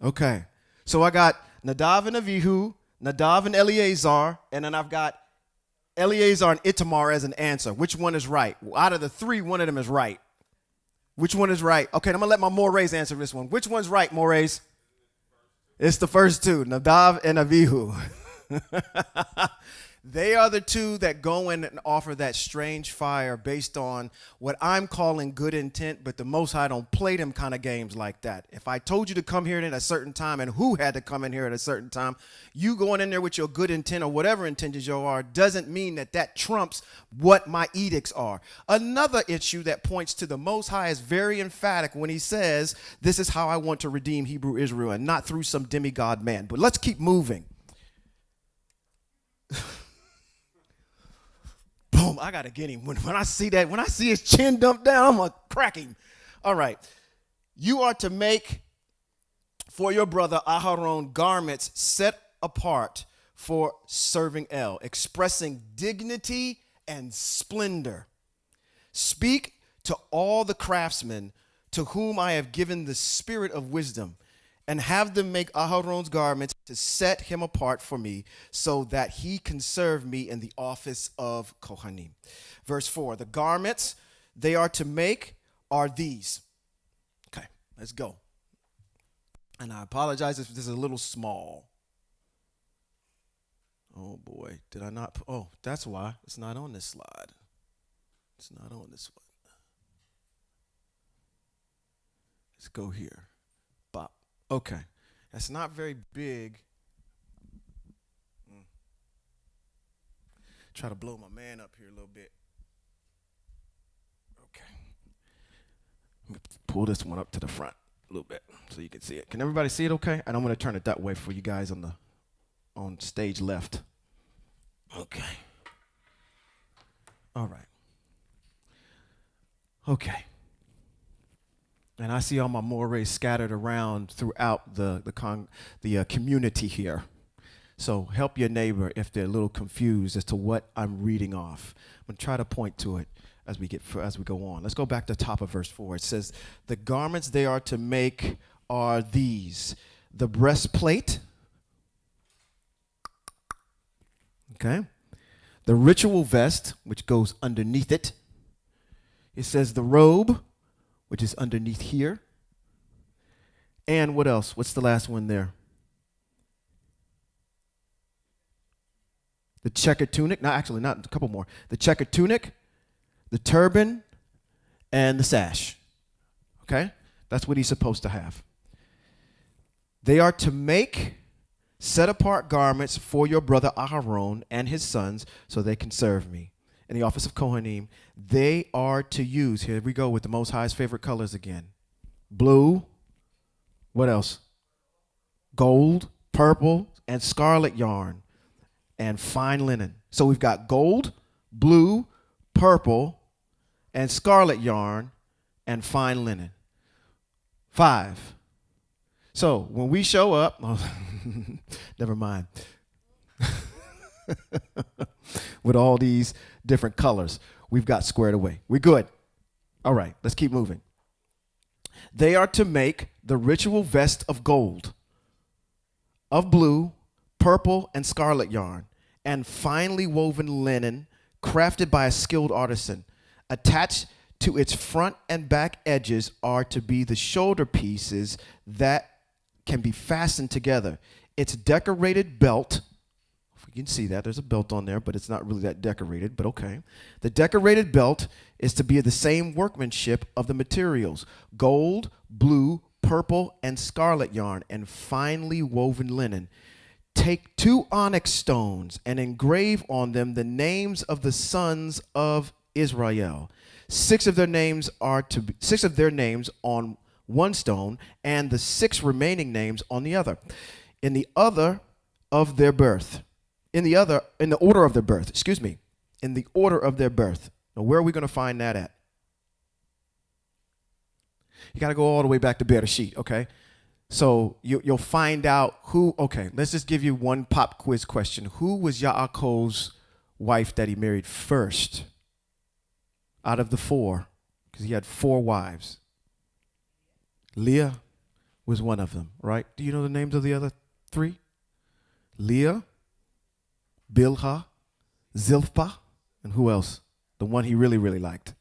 Okay. So I got Nadav and Avihu, Nadav and Eleazar, and then I've got Eleazar and Itamar as an answer. Which one is right? Out of the three, one of them is right. Which one is right? Okay, I'm going to let my Mores answer this one. Which one's right, Mores? It's the first two, Nadav and Avihu. They are the two that go in and offer that strange fire based on what I'm calling good intent, but the Most High don't play them kind of games like that. If I told you to come here at a certain time and who had to come in here at a certain time, you going in there with your good intent or whatever intentions you are doesn't mean that that trumps what my edicts are. Another issue that points to the Most High is very emphatic when he says, this is how I want to redeem Hebrew Israel and not through some demigod man. But let's keep moving. Boom, I got to get him. When I see that, when I see his chin dumped down, I'm going to crack him. All right. You are to make for your brother Aharon garments set apart for serving El, expressing dignity and splendor. Speak to all the craftsmen to whom I have given the spirit of wisdom, and have them make Aharon's garments to set him apart for me, so that he can serve me in the office of Kohanim. Verse 4, the garments they are to make are these. Okay, let's go. And I apologize if this is a little small. Oh boy, did I not? Oh, that's why it's not on this slide. It's not on this one. Let's go here. Bop. Okay, that's not very big. Try to blow my man up here a little bit. Okay. Let me pull this one up to the front a little bit so you can see it. Can everybody see it okay? And I'm going to turn it that way for you guys on stage left. Okay. All right. Okay. And I see all my mores scattered around throughout the community here. So help your neighbor if they're a little confused as to what I'm reading off. I'm going to try to point to it as we go on. Let's go back to the top of verse 4. It says, the garments they are to make are these: the breastplate, okay, the ritual vest, which goes underneath it. It says the robe, which is underneath here. And what else? What's the last one there? The checkered tunic. No, actually, not a couple more. The checkered tunic, the turban, and the sash. Okay? That's what he's supposed to have. They are to make set-apart garments for your brother Aharon and his sons so they can serve me in the office of Kohanim. They are to use, here we go with the Most High's favorite colors again. Blue, what else? Gold, purple, and scarlet yarn, and fine linen. So we've got gold, blue, purple, and scarlet yarn, and fine linen. 5. So when we show up, oh, never mind, with all these different colors, we've got squared away. We're good. All right, let's keep moving. They are to make the ritual vest of gold, of blue, purple, and scarlet yarn, and finely woven linen crafted by a skilled artisan. Attached to its front and back edges are to be the shoulder pieces that can be fastened together. Its decorated belt, if we can see that, there's a belt on there, but it's not really that decorated, but okay. The decorated belt is to be of the same workmanship of the materials: gold, blue, purple, and scarlet yarn, and finely woven linen. Take 2 onyx stones and engrave on them the names of the sons of Israel. 6 of their names on one stone, and the 6 remaining names on the other. In the order of their birth. Now, where are we going to find that at? You got to go all the way back to Bereshit, okay? So you'll find out who, okay, let's just give you one pop quiz question. Who was Yaakov's wife that he married first out of the 4? Because he had 4 wives. Leah. was one of them, right? Do you know the names of the other three? Leah, Bilhah, Zilpah, and who else? The one he really, really liked.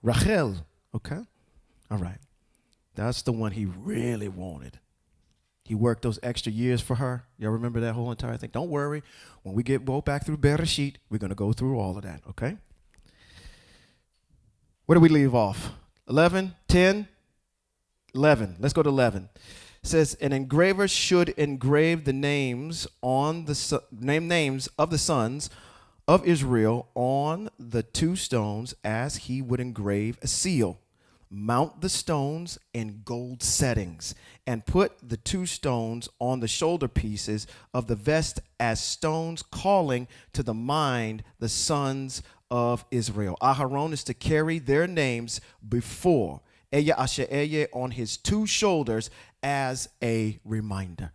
Rachel, okay? All right. That's the one he really wanted. He worked those extra years for her. Y'all remember that whole entire thing? Don't worry. When we go back through Bereshit, we're going to go through all of that, okay? Where do we leave off? 11, 10, 11. Let's go to 11. It says, an engraver should engrave the names on the names of the sons of Israel on the two stones as he would engrave a seal. Mount the stones in gold settings and put the two stones on the shoulder pieces of the vest as stones calling to the mind the sons of Israel. Aharon is to carry their names before Eya Asher Eya on his two shoulders as a reminder.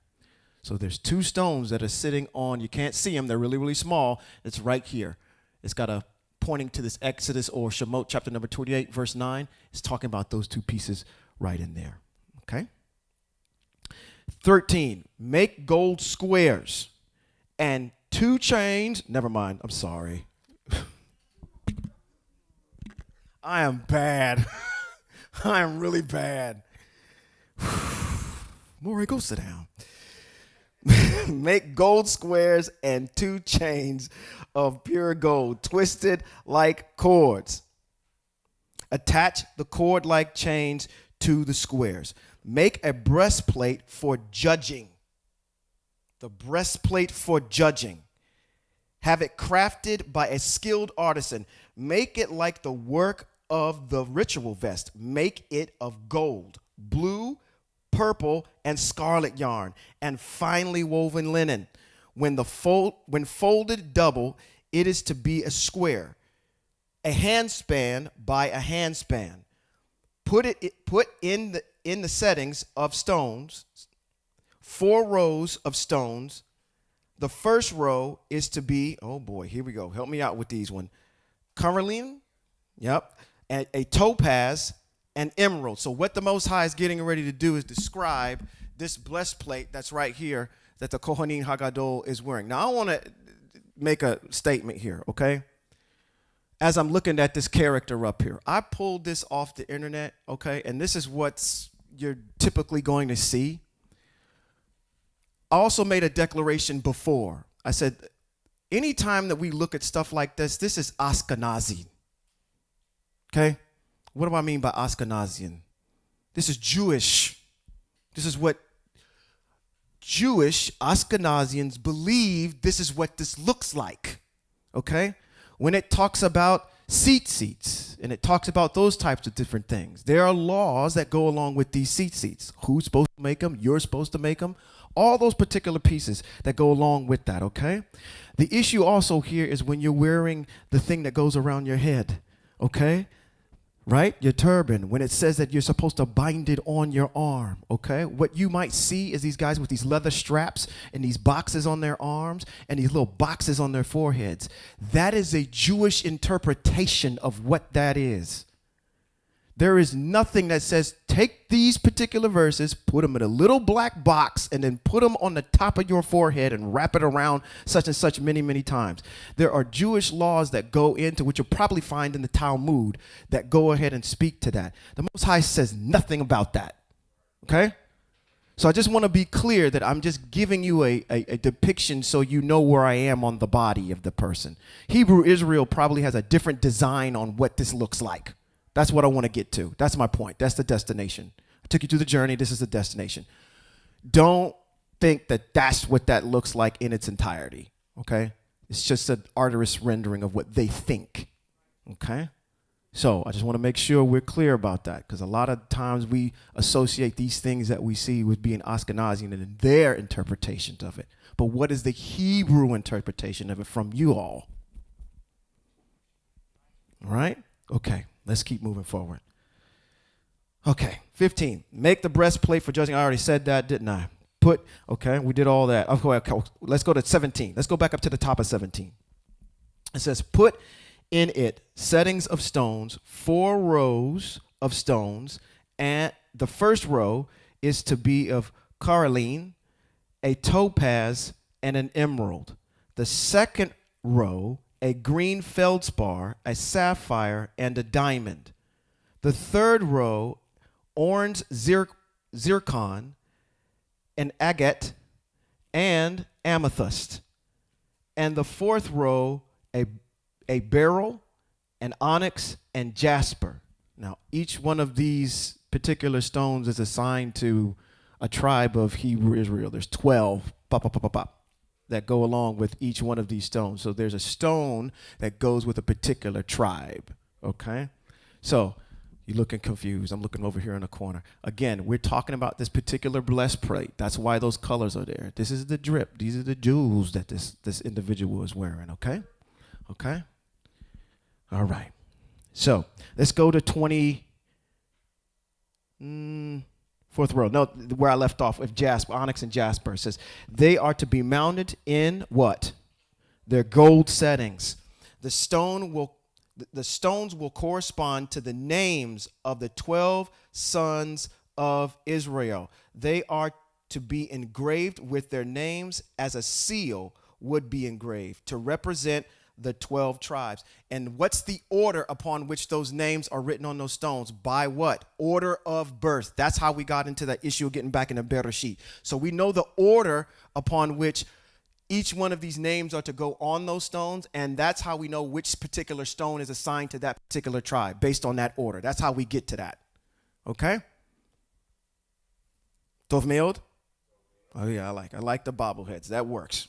So there's two stones that are sitting on, you can't see them, they're really, really small. It's right here. It's got a pointing to this Exodus or Shemote chapter number 28, verse 9. It's talking about those two pieces right in there. Okay? 13, make gold squares and two chains. Never mind. I'm sorry. I am bad. I am really bad. Maury, go sit down. Make gold squares and two chains of pure gold, twisted like cords. Attach the cord-like chains to the squares. Make a breastplate for judging. The breastplate for judging. Have it crafted by a skilled artisan. Make it like the work of the ritual vest. Make it of gold, blue, purple, and scarlet yarn, and finely woven linen. When folded double, it is to be a square, a handspan by a handspan. Put in the settings of stones, 4 rows of stones. The first row is to be, oh boy, here we go. Help me out with these one. Cornelian, yep, and a topaz, and emerald. So what the Most High is getting ready to do is describe this breastplate that's right here that the Kohanim Hagadol is wearing. Now, I want to make a statement here, okay? As I'm looking at this character up here, I pulled this off the internet, okay? And this is what you're typically going to see. I also made a declaration before. I said, anytime that we look at stuff like this, this is Ashkenazi, okay? What do I mean by Ashkenazian? This is Jewish. This is what Jewish Ashkenazians believe this is what this looks like, okay? When it talks about seats, and it talks about those types of different things, there are laws that go along with these seats. Who's supposed to make them? You're supposed to make them. All those particular pieces that go along with that, okay? The issue also here is when you're wearing the thing that goes around your head, okay? Right? Your turban, when it says that you're supposed to bind it on your arm, okay? What you might see is these guys with these leather straps and these boxes on their arms and these little boxes on their foreheads. That is a Jewish interpretation of what that is. There is nothing that says take these particular verses, put them in a little black box, and then put them on the top of your forehead and wrap it around such and such many, many times. There are Jewish laws that go into, which you'll probably find in the Talmud, that go ahead and speak to that. The Most High says nothing about that, okay? So I just want to be clear that I'm just giving you a depiction so you know where I am on the body of the person. Hebrew Israel probably has a different design on what this looks like. That's what I want to get to. That's my point. That's the destination. I took you through the journey. This is the destination. Don't think that that's what that looks like in its entirety, okay? It's just an arduous rendering of what they think, okay? So I just want to make sure we're clear about that, because a lot of times we associate these things that we see with being Ashkenazi and their interpretations of it. But what is the Hebrew interpretation of it from you all? All right? Okay. Let's keep moving forward. Okay, 15. Make the breastplate for judging. I already said that, didn't I? Okay, we did all that. Okay, let's go to 17. Let's go back up to the top of 17. It says, put in it settings of stones, 4 rows of stones, and the first row is to be of coralline, a topaz, and an emerald. The second row, a green feldspar, a sapphire, and a diamond. The third row, orange zircon, an agate, and amethyst. And the fourth row, a beryl, an onyx, and jasper. Now, each one of these particular stones is assigned to a tribe of Hebrew Israel. There's 12 that go along with each one of these stones. So there's a stone that goes with a particular tribe, okay? So you're looking confused. I'm looking over here in the corner. Again, we're talking about this particular blessed plate. That's why those colors are there. This is the drip. These are the jewels that this individual is wearing, okay? Okay? All right. So let's go to 24th row. No, where I left off with jasper, onyx and jasper. It says, they are to be mounted in what? Their gold settings. The stones will correspond to the names of the 12 sons of Israel. They are to be engraved with their names as a seal would be engraved to represent the 12 tribes. And what's the order upon which those names are written on those stones? By what? Order of birth. That's how we got into that issue of getting back in the Bereshit. So we know the order upon which each one of these names are to go on those stones, and that's how we know which particular stone is assigned to that particular tribe, based on that order. That's how we get to that. Okay? Tov meod? Oh yeah, I like the bobbleheads. That works.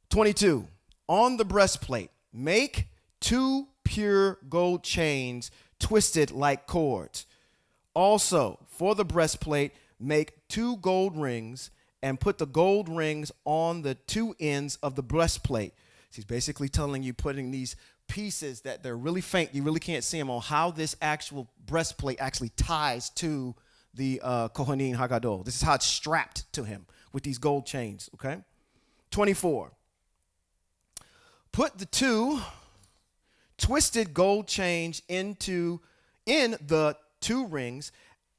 22. On the breastplate, make 2 pure gold chains twisted like cords. Also, for the breastplate, make 2 gold rings and put the gold rings on the 2 ends of the breastplate. He's basically telling you, putting these pieces that they're really faint, you really can't see them, on how this actual breastplate actually ties to the Kohanim Hagadol. This is how it's strapped to him with these gold chains, okay? 24. Put the 2 twisted gold chains in the 2 rings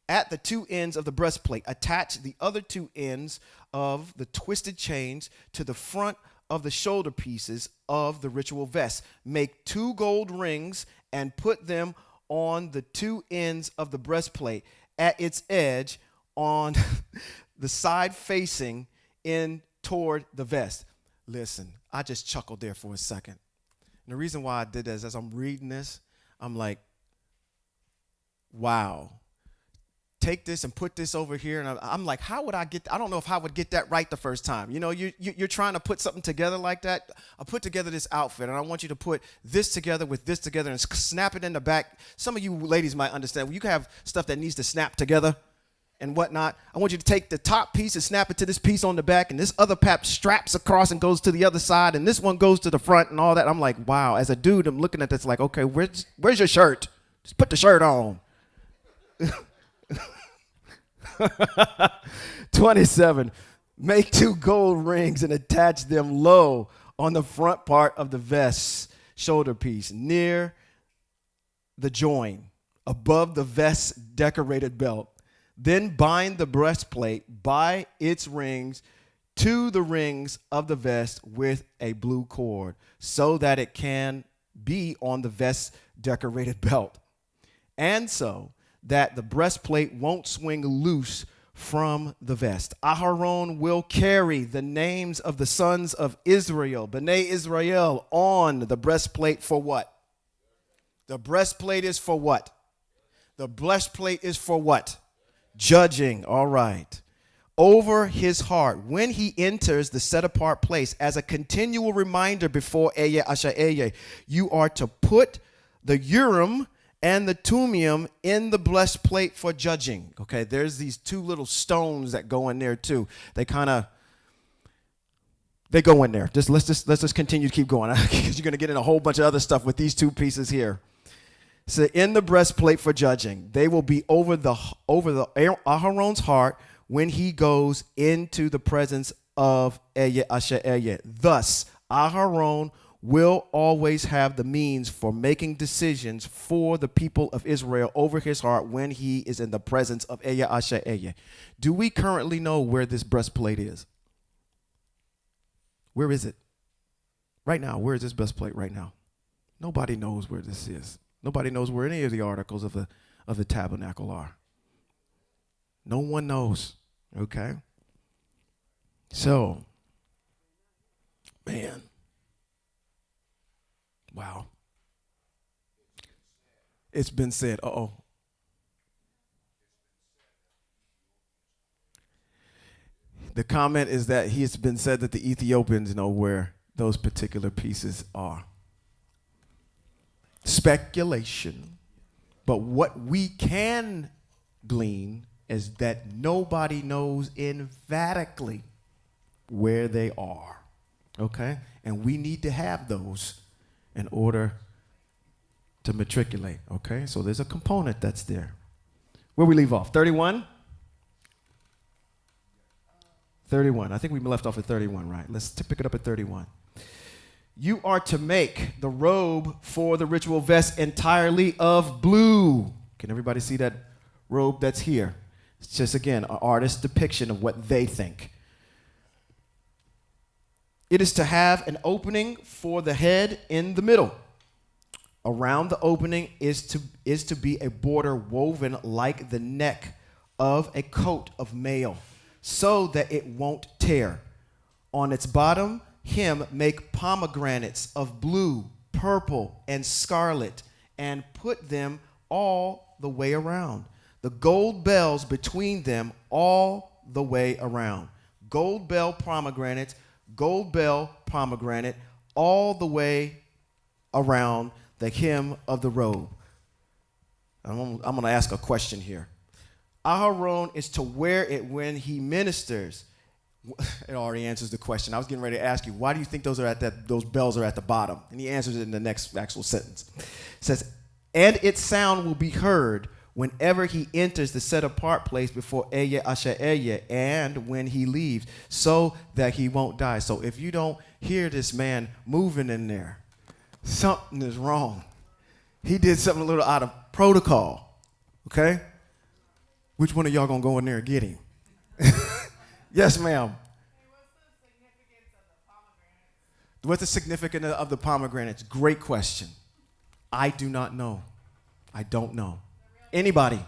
at the 2 ends of the breastplate. Attach the other 2 ends of the twisted chains to the front of the shoulder pieces of the ritual vest. Make 2 gold rings and put them on the 2 ends of the breastplate at its edge on the side facing in toward the vest. Listen, I just chuckled there for a second. And the reason why I did that is, as I'm reading this, I'm like, wow. Take this and put this over here. And I'm like, how would I don't know if I would get that right the first time. You know, you're trying to put something together like that. I put together this outfit, and I want you to put this together with this together and snap it in the back. Some of you ladies might understand. Well, you can have stuff that needs to snap together and whatnot. I want you to take the top piece and snap it to this piece on the back, and this other pap straps across and goes to the other side, and this one goes to the front and all that. I'm like, wow. As a dude, I'm looking at this like, okay, where's your shirt? Just put the shirt on. 27. Make 2 gold rings and attach them low on the front part of the vest's shoulder piece near the join above the vest's decorated belt. Then bind the breastplate by its rings to the rings of the vest with a blue cord so that it can be on the vest's decorated belt. And so that the breastplate won't swing loose from the vest. Aharon will carry the names of the sons of Israel, Bnei Israel, on the breastplate for what? The breastplate is for what? The breastplate is for what? Judging. All right. Over his heart when he enters the set-apart place, as a continual reminder before Eye Asher Eye, you are to put the Urim and the Thummim in the blessed plate for judging. Okay, there's these 2 little stones that go in there too. They go in there. Let's just continue to keep going, because you're going to get in a whole bunch of other stuff with these 2 pieces here. So in the breastplate for judging, they will be over the Aharon's heart when he goes into the presence of Eye Asher Eye. Thus, Aharon will always have the means for making decisions for the people of Israel over his heart when he is in the presence of Eya Asher Eya. Do we currently know where this breastplate is? Where is it? Right now, where is this breastplate right now? Nobody knows where this is. Nobody knows where any of the articles of the tabernacle are. No one knows, okay? So, man. Wow. It's been said. Uh-oh. The comment is that it's been said that the Ethiopians know where those particular pieces are. Speculation. But what we can glean is that nobody knows emphatically where they are. Okay? And we need to have those in order to matriculate. Okay? So there's a component that's there. Where we leave off? 31? 31. I think we left off at 31, right? Let's pick it up at 31. You are to make the robe for the ritual vest entirely of blue. Can everybody see that robe that's here? It's just, again, an artist's depiction of what they think. It is to have an opening for the head in the middle. Around the opening is to be a border woven like the neck of a coat of mail, so that it won't tear. On its bottom hem make pomegranates of blue, purple, and scarlet, and put them all the way around. The gold bells between them all the way around. Gold bell pomegranate, all the way around the hem of the robe. I'm going to ask a question here. Aharon is to wear it when he ministers. It already answers the question. I was getting ready to ask you, why do you think those bells are at the bottom? And he answers it in the next actual sentence. It says, and its sound will be heard whenever he enters the set-apart place before Eya Asher Eya, and when he leaves, so that he won't die. So if you don't hear this man moving in there, something is wrong. He did something a little out of protocol, okay? Which one of y'all gonna go in there and get him? Yes, ma'am. What's the significance of the pomegranates? Great question. I do not know. I don't know. Anybody?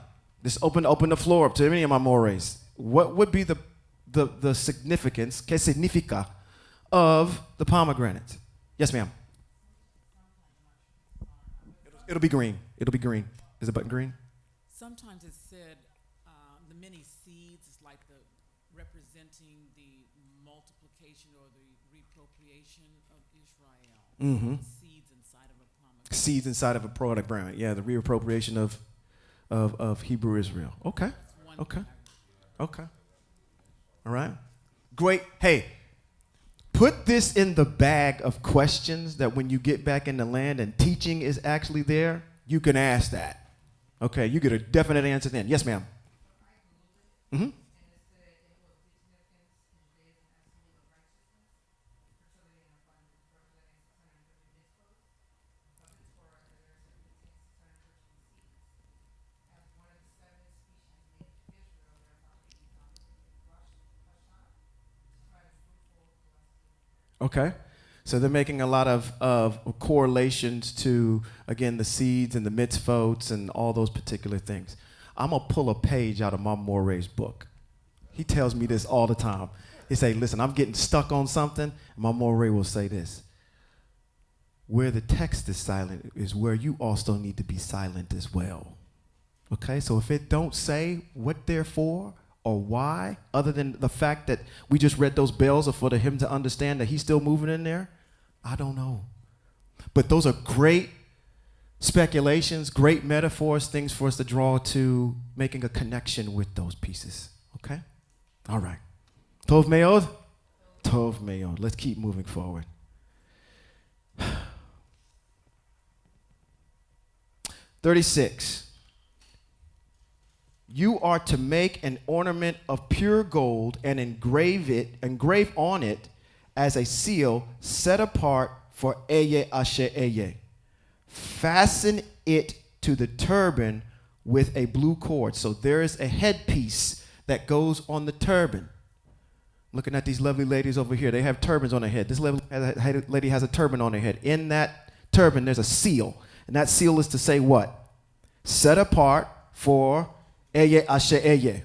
Just open the floor up to any of my mores. What would be the significance, que significa, of the pomegranate? Yes, ma'am. It'll be green. It'll be green. Is the button green? Sometimes it's said the many seeds is like the representing the multiplication or the reappropriation of Israel. Mm-hmm. Seeds inside of a pomegranate. Seeds inside of a pomegranate. Yeah, the reappropriation of Hebrew Israel. Okay. Okay. Okay. All right. Great. Hey, put this in the bag of questions that when you get back in the land and teaching is actually there, you can ask that. Okay, you get a definite answer then. Yes, ma'am. Mm-hmm. Okay. So they're making a lot of correlations to, again, the seeds and the mitzvot and all those particular things. I'm going to pull a page out of my Moray's book. He tells me this all the time. He say, listen, I'm getting stuck on something. And my Moray will say this. Where the text is silent is where you also need to be silent as well. Okay? So if it don't say what they're for, or why, other than the fact that we just read those bells are for him to understand that he's still moving in there, I don't know. But those are great speculations, great metaphors, things for us to draw to making a connection with those pieces. Okay? All right. Tov Meod? Tov Meod. Let's keep moving forward. 36. You are to make an ornament of pure gold and engrave on it as a seal set apart for eye asher eye. Fasten it to the turban with a blue cord. So there is a headpiece that goes on the turban. Looking at these lovely ladies over here, they have turbans on their head. This lady has a turban on her head. In that turban, there's a seal. And that seal is to say what? Set apart for eye asher eye,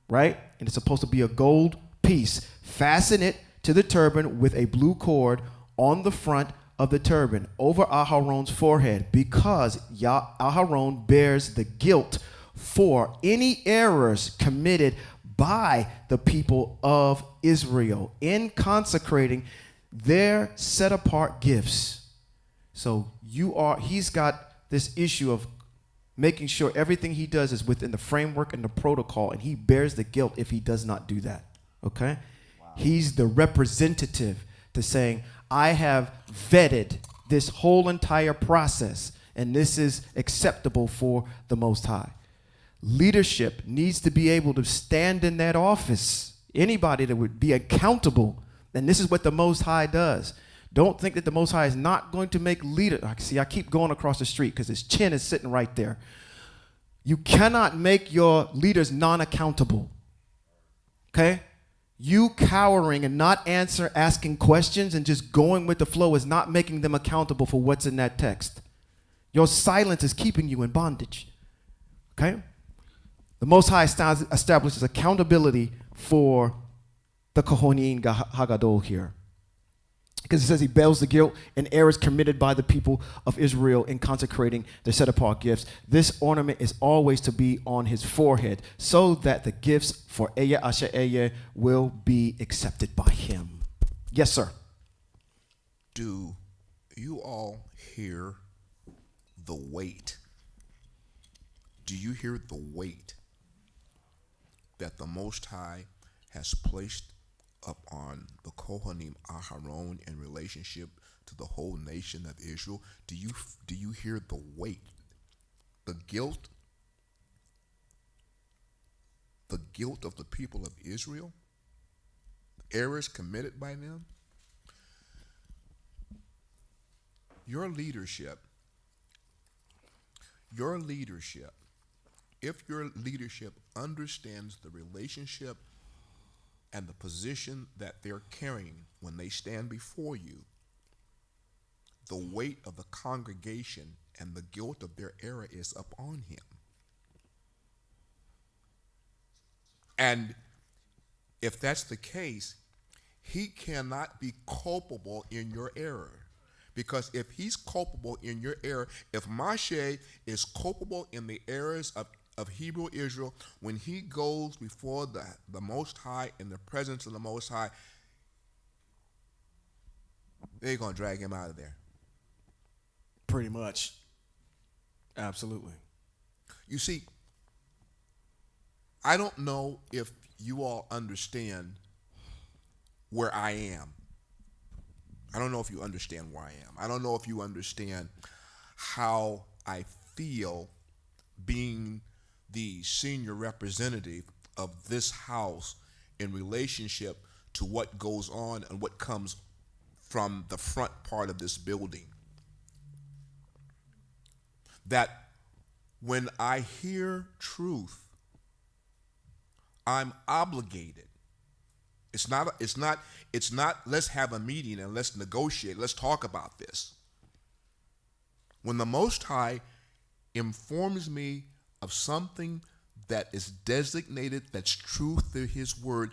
right? And it's supposed to be a gold piece. Fasten it to the turban with a blue cord on the front of the turban over Aharon's forehead, because Aharon bears the guilt for any errors committed by the people of Israel in consecrating their set apart gifts. So he's got this issue of making sure everything he does is within the framework and the protocol, and he bears the guilt if he does not do that. Okay? Wow. He's the representative to saying, I have vetted this whole entire process, and this is acceptable for the Most High. Leadership needs to be able to stand in that office. Anybody that would be accountable, and this is what the Most High does. Don't think that the Most High is not going to make leaders. See, I keep going across the street because his chin is sitting right there. You cannot make your leaders non-accountable. Okay? You cowering and not asking questions and just going with the flow is not making them accountable for what's in that text. Your silence is keeping you in bondage. Okay? The Most High establishes accountability for the Kohanim Hagadol here. Because it says he bears the guilt and errors committed by the people of Israel in consecrating their set-apart gifts. This ornament is always to be on his forehead, so that the gifts for Eye Asher Eye will be accepted by him. Yes, sir. Do you all hear the weight? Do you hear the weight that the Most High has placed upon the Kohanim Aharon in relationship to the whole nation of Israel? Do you hear the weight, the guilt of the people of Israel, errors committed by them? Your leadership, if your leadership understands the relationship and the position that they're carrying when they stand before you, the weight of the congregation and the guilt of their error is upon him. And if that's the case, he cannot be culpable in your error. Because if he's culpable in your error, if Moshe is culpable in the errors of Hebrew Israel, when he goes before the Most High in the presence of the Most High, they're going to drag him out of there. Pretty much. Absolutely. You see, I don't know if you all understand where I am. I don't know if you understand where I am. I don't know if you understand how I feel being the senior representative of this house in relationship to what goes on and what comes from the front part of this building. That when I hear truth, I'm obligated. It's not let's have a meeting and let's negotiate, let's talk about this. When the Most High informs me of something that is designated, that's true through his word,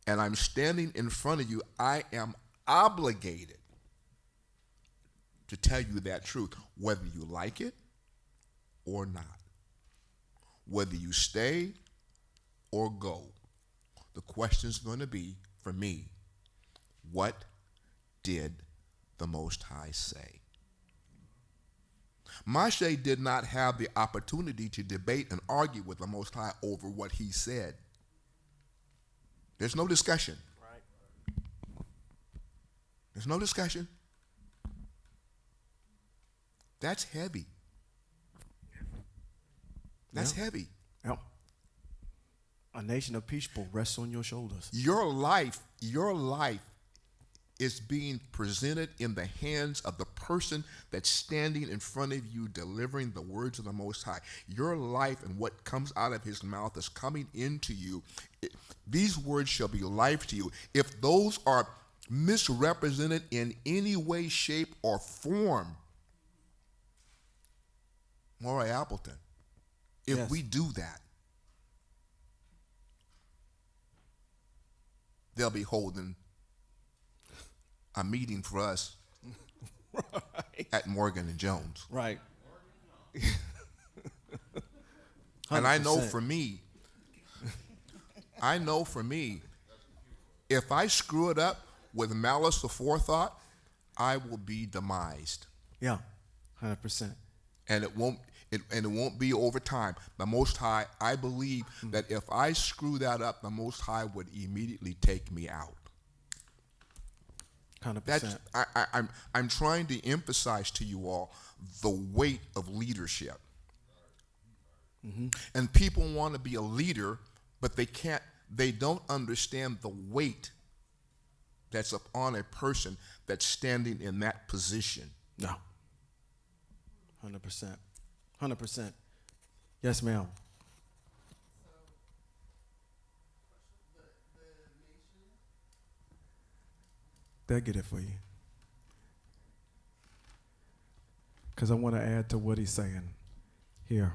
and I'm standing in front of you, I am obligated to tell you that truth, whether you like it or not, whether you stay or go. The question is going to be, for me, what did the Most High say? Moshe did not have the opportunity to debate and argue with the Most High over what he said. There's no discussion. Right. There's no discussion. That's heavy. That's heavy. Yep. A nation of people rests on your shoulders. Your life is being presented in the hands of the person that's standing in front of you delivering the words of the Most High. Your life and what comes out of his mouth is coming into you. These words shall be life to you. If those are misrepresented in any way, shape, or form, Maury Appleton, if Yes. we do that, they'll be holding a meeting for us Right. at Morgan and Jones. Right. And I know 100%. for me, if I screw it up with malice or forethought, I will be demised. Yeah, 100%. And it won't be over time. The Most High, I believe that if I screw that up, the Most High would immediately take me out. 100%. I'm trying to emphasize to you all the weight of leadership. And people want to be a leader, but they don't understand the weight that's upon a person that's standing in that position. No. 100%. 100%. Yes, ma'am. They'll get it for you. Because I want to add to what he's saying here.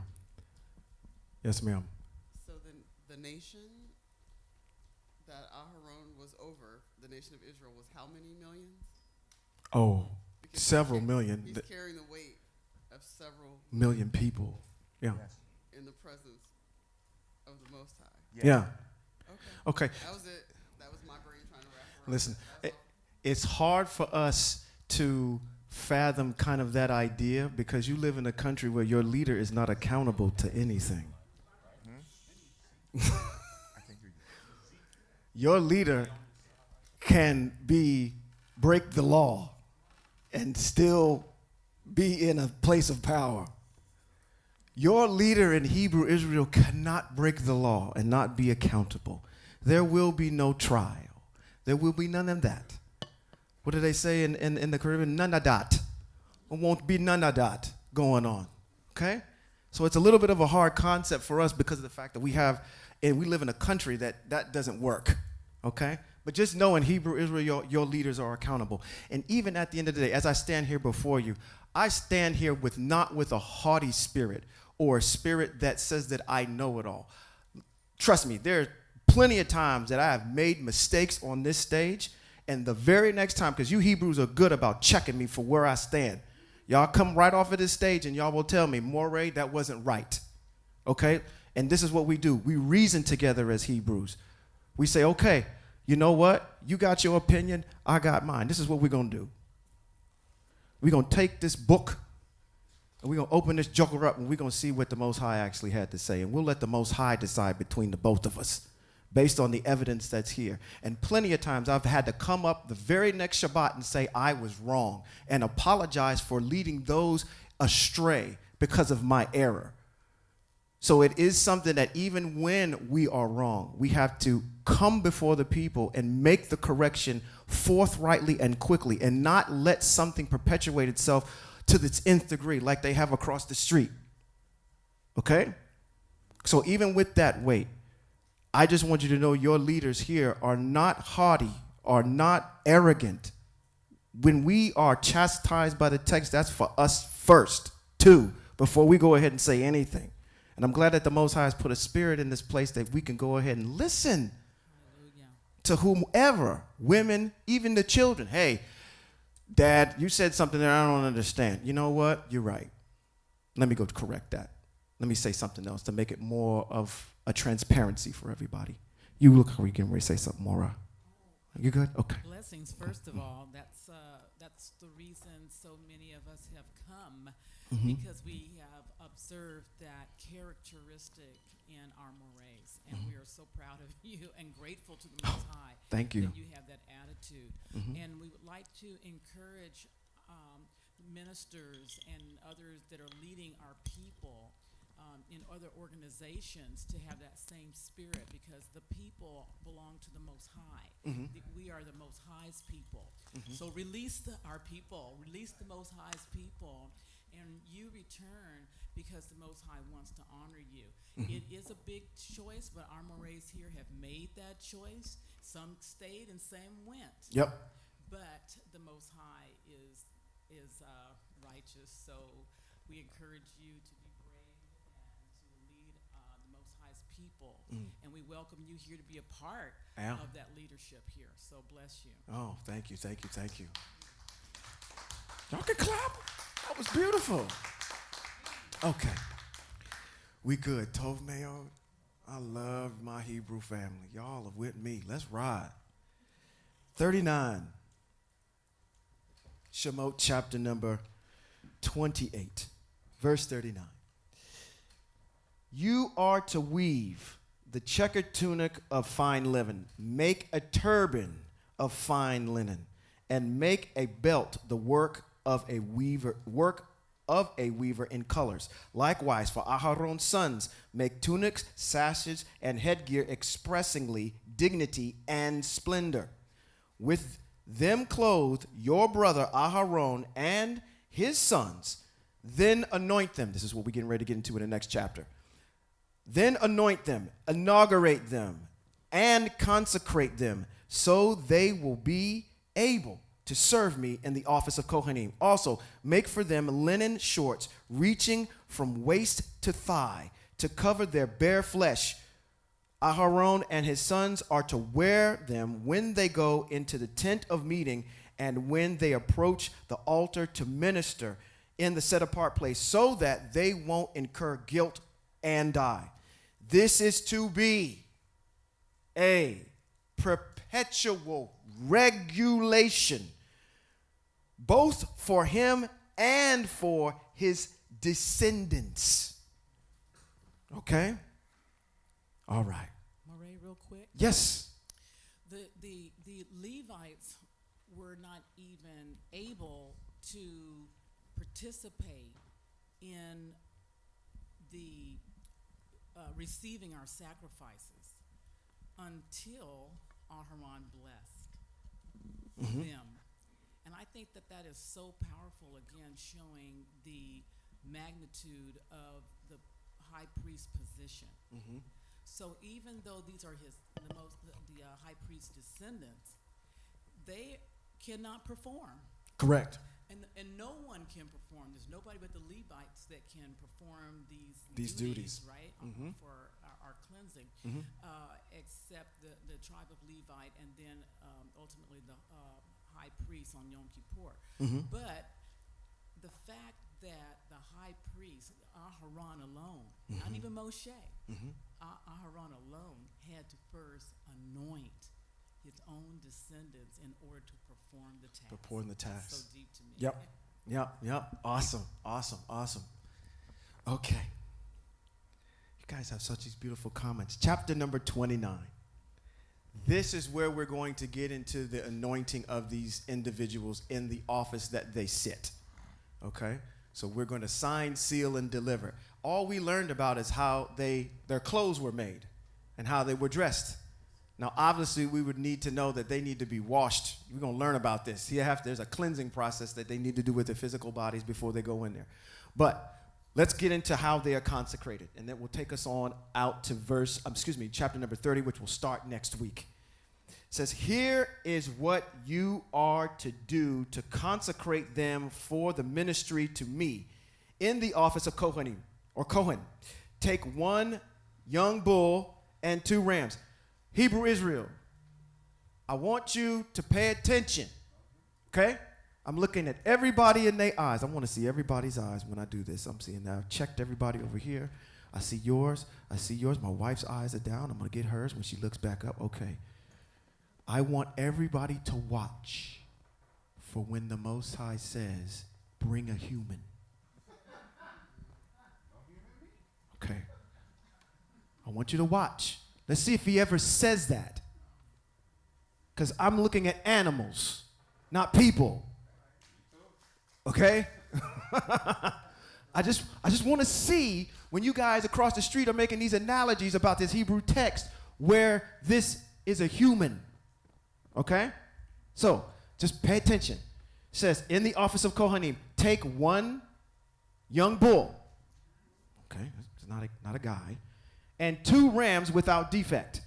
Yes, ma'am. So the nation that Aharon was over, the nation of Israel, was how many millions? Oh, Because several million. He's carrying the weight of several Million people. Yeah. in the presence of the Most High. Yeah. Okay. Okay. That was it. That was my brain trying to wrap around. Listen, That's all. it's hard for us to fathom kind of that idea because you live in a country where your leader is not accountable to anything. Your leader can break the law and still be in a place of power. Your leader in Hebrew Israel cannot break the law and not be accountable. There will be no trial. There will be none of that. What do they say in the Caribbean? None of that. There won't be none of that going on. Okay? So it's a little bit of a hard concept for us because of the fact that we live in a country that doesn't work. Okay? But just know in Hebrew Israel, your leaders are accountable. And even at the end of the day, as I stand here before you, I stand here not with a haughty spirit or a spirit that says that I know it all. Trust me, there are plenty of times that I have made mistakes on this stage, and the very next time, because you Hebrews are good about checking me for where I stand, y'all come right off of this stage and y'all will tell me, Moray, that wasn't right. Okay? And this is what we do. We reason together as Hebrews. We say, okay, you know what? You got your opinion, I got mine. This is what we're going to do. We're going to take this book and we're going to open this joker up and we're going to see what the Most High actually had to say. And we'll let the Most High decide between the both of us based on the evidence that's here. And plenty of times I've had to come up the very next Shabbat and say I was wrong and apologize for leading those astray because of my error. So it is something that even when we are wrong, we have to come before the people and make the correction forthrightly and quickly and not let something perpetuate itself to its nth degree like they have across the street. Okay? So even with that weight, I just want you to know your leaders here are not haughty, are not arrogant. When we are chastised by the text, that's for us first, too, before we go ahead and say anything. And I'm glad that the Most High has put a spirit in this place that we can go ahead and listen Hallelujah. to whomever, women, even the children. Hey, Dad, you said something that I don't understand. You know what? You're right. Let me go correct that. Let me say something else to make it more of a transparency for everybody. You look like you're getting ready to say something, Maura. You good? Okay. Blessings, first of all. That's the reason so many of us have come, because we have observed that characteristic in our mores, and we are so proud of you and grateful to the Most High. Thank you. That you have that attitude, and we would like to encourage ministers and others that are leading our people in other organizations to have that same spirit, because the people belong to the Most High. We are the Most High's people. So release our people, release the Most High's people, and you return, because the Most High wants to honor you. It is a big choice, but our mores here have made that choice. Some stayed and some went. Yep. But the Most High is righteous, so we encourage you to be brave and to lead the Most High's people. And we welcome you here to be a part of that leadership here. So bless you. Oh, thank you, thank you, thank you. Y'all can clap. That was beautiful. Okay. We good. Tov Mayo. I love my Hebrew family. Y'all are with me. Let's ride. 39. Shemote chapter number 28. Verse 39. You are to weave the checkered tunic of fine linen. Make a turban of fine linen, and make a belt the work of a weaver in colors. Likewise, for Aharon's sons, make tunics, sashes, and headgear expressingly dignity and splendor. With them clothe your brother Aharon and his sons, then anoint them. This is what we're getting ready to get into in the next chapter. Then anoint them, inaugurate them, and consecrate them, so they will be able to serve me in the office of Kohanim. Also, make for them linen shorts reaching from waist to thigh to cover their bare flesh. Aharon and his sons are to wear them when they go into the tent of meeting and when they approach the altar to minister in the set-apart place, so that they won't incur guilt and die. This is to be a perpetual regulation, both for him and for his descendants. Okay? All right. Moray, real quick. Yes. The Levites were not even able to participate in the receiving our sacrifices until Aharon blessed them. And I think that is so powerful, again, showing the magnitude of the high priest position. So even though these are the high priest's descendants, they cannot perform. Correct. And no one can perform. There's nobody but the Levites that can perform these duties. right? For our cleansing, except the tribe of Levite, and then ultimately the high priest on Yom Kippur. But the fact that the high priest, Aharon alone, not even Moshe, Aharon alone had to first anoint his own descendants in order to perform the task. Perform the task. So deep to me. Yep. Awesome. Okay. You guys have such these beautiful comments. Chapter number 29. This is where we're going to get into the anointing of these individuals in the office that they sit. Okay? So we're going to sign, seal, and deliver. All we learned about is how their clothes were made and how they were dressed. Now, obviously, we would need to know that they need to be washed. We're going to learn about this. There's a cleansing process that they need to do with their physical bodies before they go in there. But let's get into how they are consecrated. And that will take us on out to chapter number 30, which will start next week. It says, here is what you are to do to consecrate them for the ministry to me in the office of Kohanim, or Kohen. Take one young bull and 2 rams. Hebrew Israel, I want you to pay attention, okay? I'm looking at everybody in their eyes. I want to see everybody's eyes when I do this. I'm seeing now. I've checked everybody over here. I see yours. My wife's eyes are down. I'm going to get hers when she looks back up. Okay. I want everybody to watch for when the Most High says, bring a human. Okay. I want you to watch. Let's see if he ever says that. Because I'm looking at animals, not people. Okay? I just want to see when you guys across the street are making these analogies about this Hebrew text where this is a human. Okay? So, just pay attention. It says, in the office of Kohanim, take one young bull. Okay, it's not a guy. And 2 rams without defect.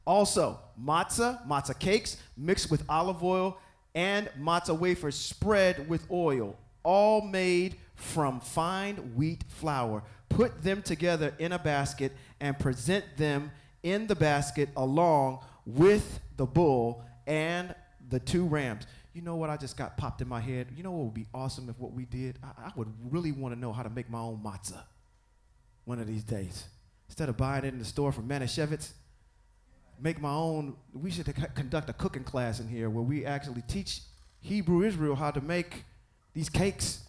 Also, matzah cakes mixed with olive oil, and matzah wafers spread with oil, all made from fine wheat flour. Put them together in a basket and present them in the basket along with the bull and the 2 rams. You know what I just got popped in my head? You know what would be awesome if what we did? I would really want to know how to make my own matzah one of these days. Instead of buying it in the store from Manischewitz, make my own. We should conduct a cooking class in here where we actually teach Hebrew Israel how to make these cakes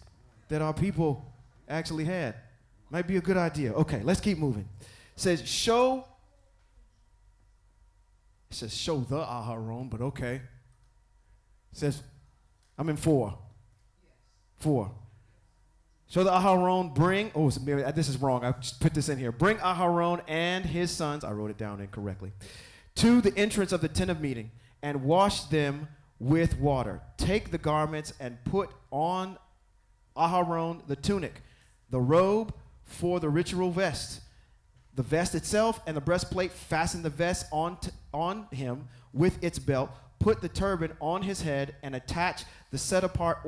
that our people actually had. Might be a good idea. Okay, let's keep moving. It says, show the Aharon, but okay. It says, I'm in 4. 4. Show the Aharon, this is wrong. I just put this in here. Bring Aharon and his sons, I wrote it down incorrectly, to the entrance of the tent of meeting and wash them with water. Take the garments and put on Aharon the tunic, the robe for the ritual vest, the vest itself and the breastplate. Fasten the vest on him with its belt. Put the turban on his head and attach the set-apart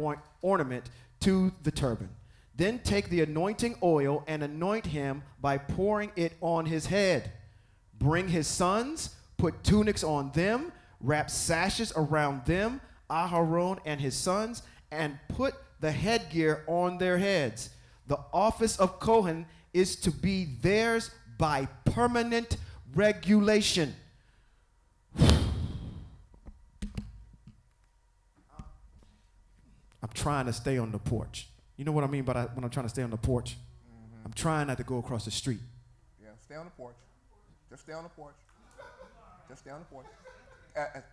ornament to the turban. Then take the anointing oil and anoint him by pouring it on his head. Bring his sons, put tunics on them, wrap sashes around them, Aharon and his sons, and put the headgear on their heads. The office of Kohen is to be theirs by permanent regulation. I'm trying to stay on the porch. You know what I mean by when I'm trying to stay on the porch? Mm-hmm. I'm trying not to go across the street. Yeah, stay on the porch. Just stay on the porch. Just stay on the porch.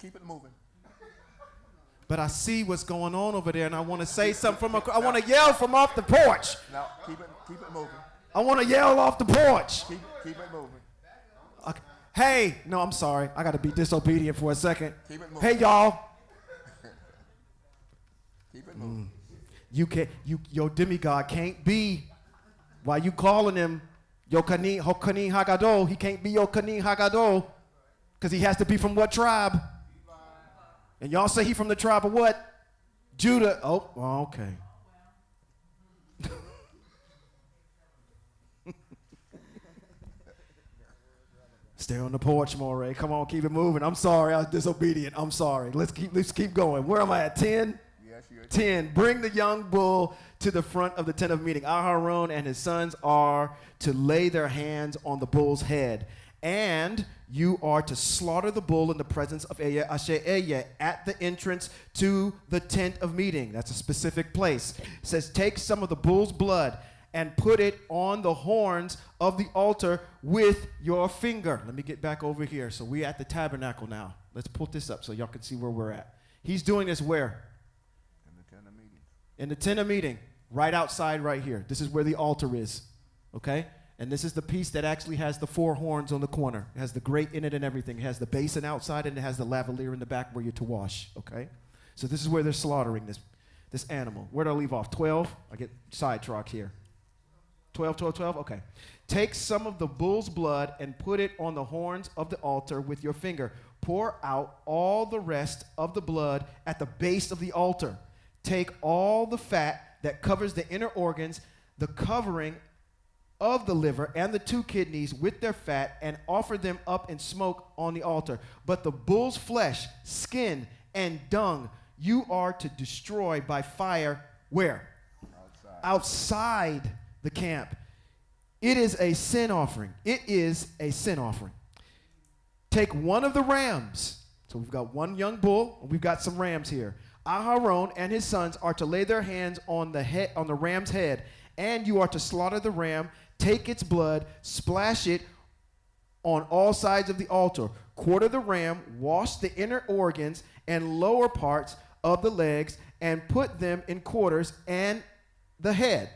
Keep it moving. But I see what's going on over there, and I want to say something I want to yell from off the porch. Now, keep it moving. I want to yell off the porch. Keep it moving. Okay. Hey, no, I'm sorry. I got to be disobedient for a second. Keep it moving. Hey, y'all. Keep it moving. Your demigod can't be, why you calling him Yochanin Hagadol, he can't be Yochanin Hagadol, because he has to be from what tribe? And y'all say he from the tribe of what? Judah. Oh, well, okay. Stay on the porch, Moray. Come on, keep it moving. I'm sorry, I was disobedient. I'm sorry. Let's keep going. Where am I at? 10? Yes, you're 10. Bring the young bull to the front of the tent of meeting. Aharon and his sons are to lay their hands on the bull's head. And you are to slaughter the bull in the presence of Ehyeh Asher Ehyeh at the entrance to the tent of meeting. That's a specific place. It says, take some of the bull's blood and put it on the horns of the altar with your finger. Let me get back over here. So we're at the tabernacle now. Let's put this up so y'all can see where we're at. He's doing this where? in the tent of meeting. In the tent of meeting, right outside right here. This is where the altar is, okay? And this is the piece that actually has the 4 horns on the corner. It has the grate in it and everything. It has the basin outside and it has the lavalier in the back where you're to wash, okay? So this is where they're slaughtering this animal. Where did I leave off? 12? I get sidetracked here. 12, okay. Take some of the bull's blood and put it on the horns of the altar with your finger. Pour out all the rest of the blood at the base of the altar. Take all the fat that covers the inner organs, the covering of the liver and the 2 kidneys with their fat, and offer them up in smoke on the altar. But the bull's flesh, skin, and dung you are to destroy by fire. Where? Outside the camp. It is a sin offering. It is a sin offering. Take one of the rams. So we've got one young bull, and we've got some rams here. Aharon and his sons are to lay their hands on the ram's head, and you are to slaughter the ram, take its blood, splash it on all sides of the altar. Quarter the ram, wash the inner organs and lower parts of the legs, and put them in quarters, and the head.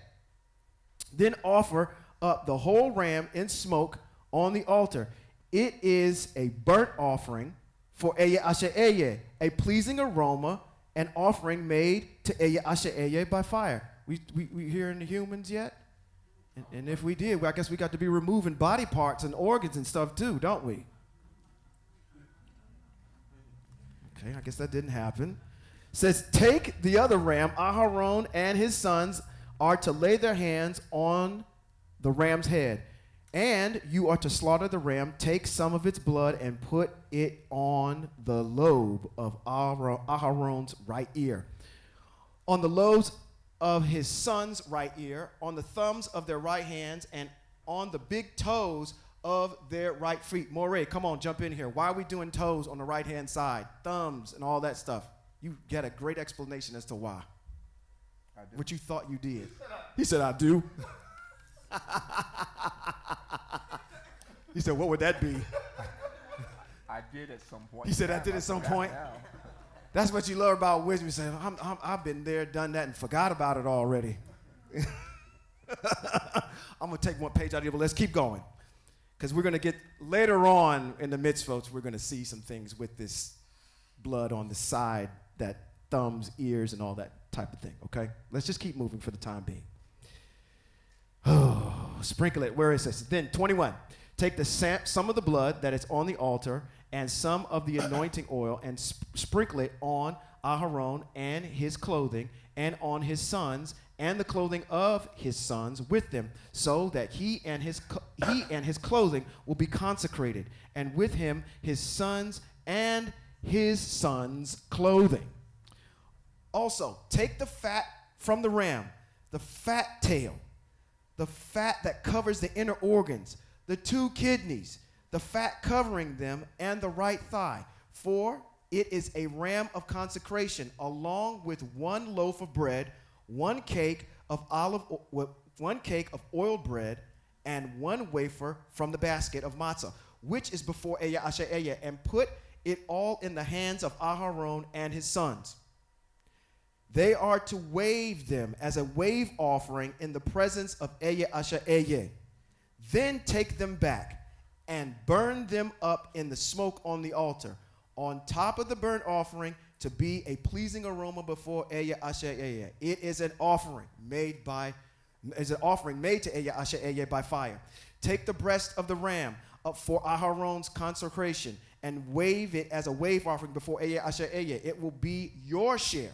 Then offer up the whole ram in smoke on the altar. It is a burnt offering for Eye Asher Eye, a pleasing aroma, an offering made to Eye Asher Eye by fire. We hearing the humans yet? And if we did, well, I guess we got to be removing body parts and organs and stuff too, don't we? Okay, I guess that didn't happen. It says, take the other ram. Aharon and his sons are to lay their hands on the ram's head. And you are to slaughter the ram, take some of its blood, and put it on the lobe of Aharon's right ear, on the lobes of his son's right ear, on the thumbs of their right hands, and on the big toes of their right feet. Moray, come on, jump in here. Why are we doing toes on the right-hand side? Thumbs and all that stuff. You get a great explanation as to why. I do. What you thought you did. He said, I do. He said, what would that be? I did at some point. He said, I did at some point. That's what you love about wisdom. You say, I've been there, done that, and forgot about it already. I'm going to take one page out of here, but let's keep going. Because we're going to get, later on in the mitzvot, we're going to see some things with this blood on the side, that thumbs, ears, and all that type of thing, okay? Let's just keep moving for the time being. Oh, sprinkle it. Where is this? Then 21. Take some of the blood that is on the altar and some of the anointing oil and sprinkle it on Aharon and his clothing and on his sons and the clothing of his sons with them, so that he and his clothing will be consecrated, and with him his sons and his sons' clothing. Also, take the fat from the ram, the fat tail, the fat that covers the inner organs, the 2 kidneys, the fat covering them, and the right thigh. For it is a ram of consecration, along with 1 loaf of bread, 1 cake of oiled bread, and 1 wafer from the basket of matzah, which is before Eye Asher Eye, and put it all in the hands of Aharon and his sons. They are to wave them as a wave offering in the presence of Eye Asher Eye. Then take them back and burn them up in the smoke on the altar, on top of the burnt offering, to be a pleasing aroma before Eye Asher Eye. It is an offering made to Eye Asher Eye by fire. Take the breast of the ram up for Aharon's consecration and wave it as a wave offering before Eye Asher Eye. It will be your share.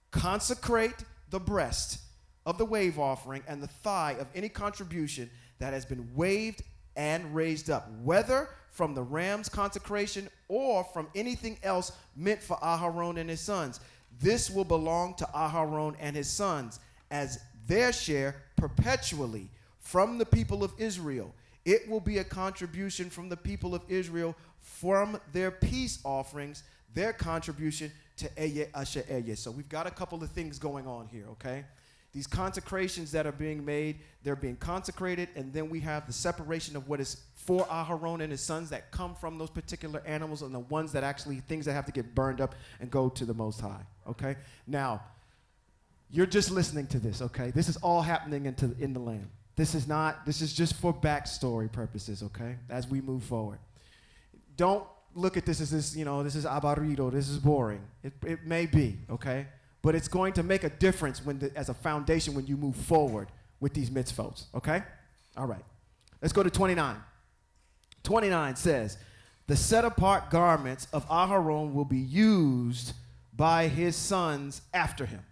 Consecrate the breast of the wave offering and the thigh of any contribution that has been waved and raised up, whether from the ram's consecration or from anything else meant for Aharon and his sons. This will belong to Aharon and his sons as their share perpetually from the people of Israel. It will be a contribution from the people of Israel from their peace offerings, their contribution to Eye Asher Eye. So we've got a couple of things going on here, okay? These consecrations that are being made, they're being consecrated, and then we have the separation of what is for Aharon and his sons that come from those particular animals, and the ones that actually, things that have to get burned up and go to the Most High, okay? Now, you're just listening to this, okay? This is all happening in the land. This is just for backstory purposes, okay? As we move forward. Don't look at this as this, this is aburrido, this is boring. It may be, okay? But it's going to make a difference as a foundation when you move forward with these mitzvot, okay? All right. Let's go to 29. 29 says, the set-apart garments of Aharon will be used by his sons after him.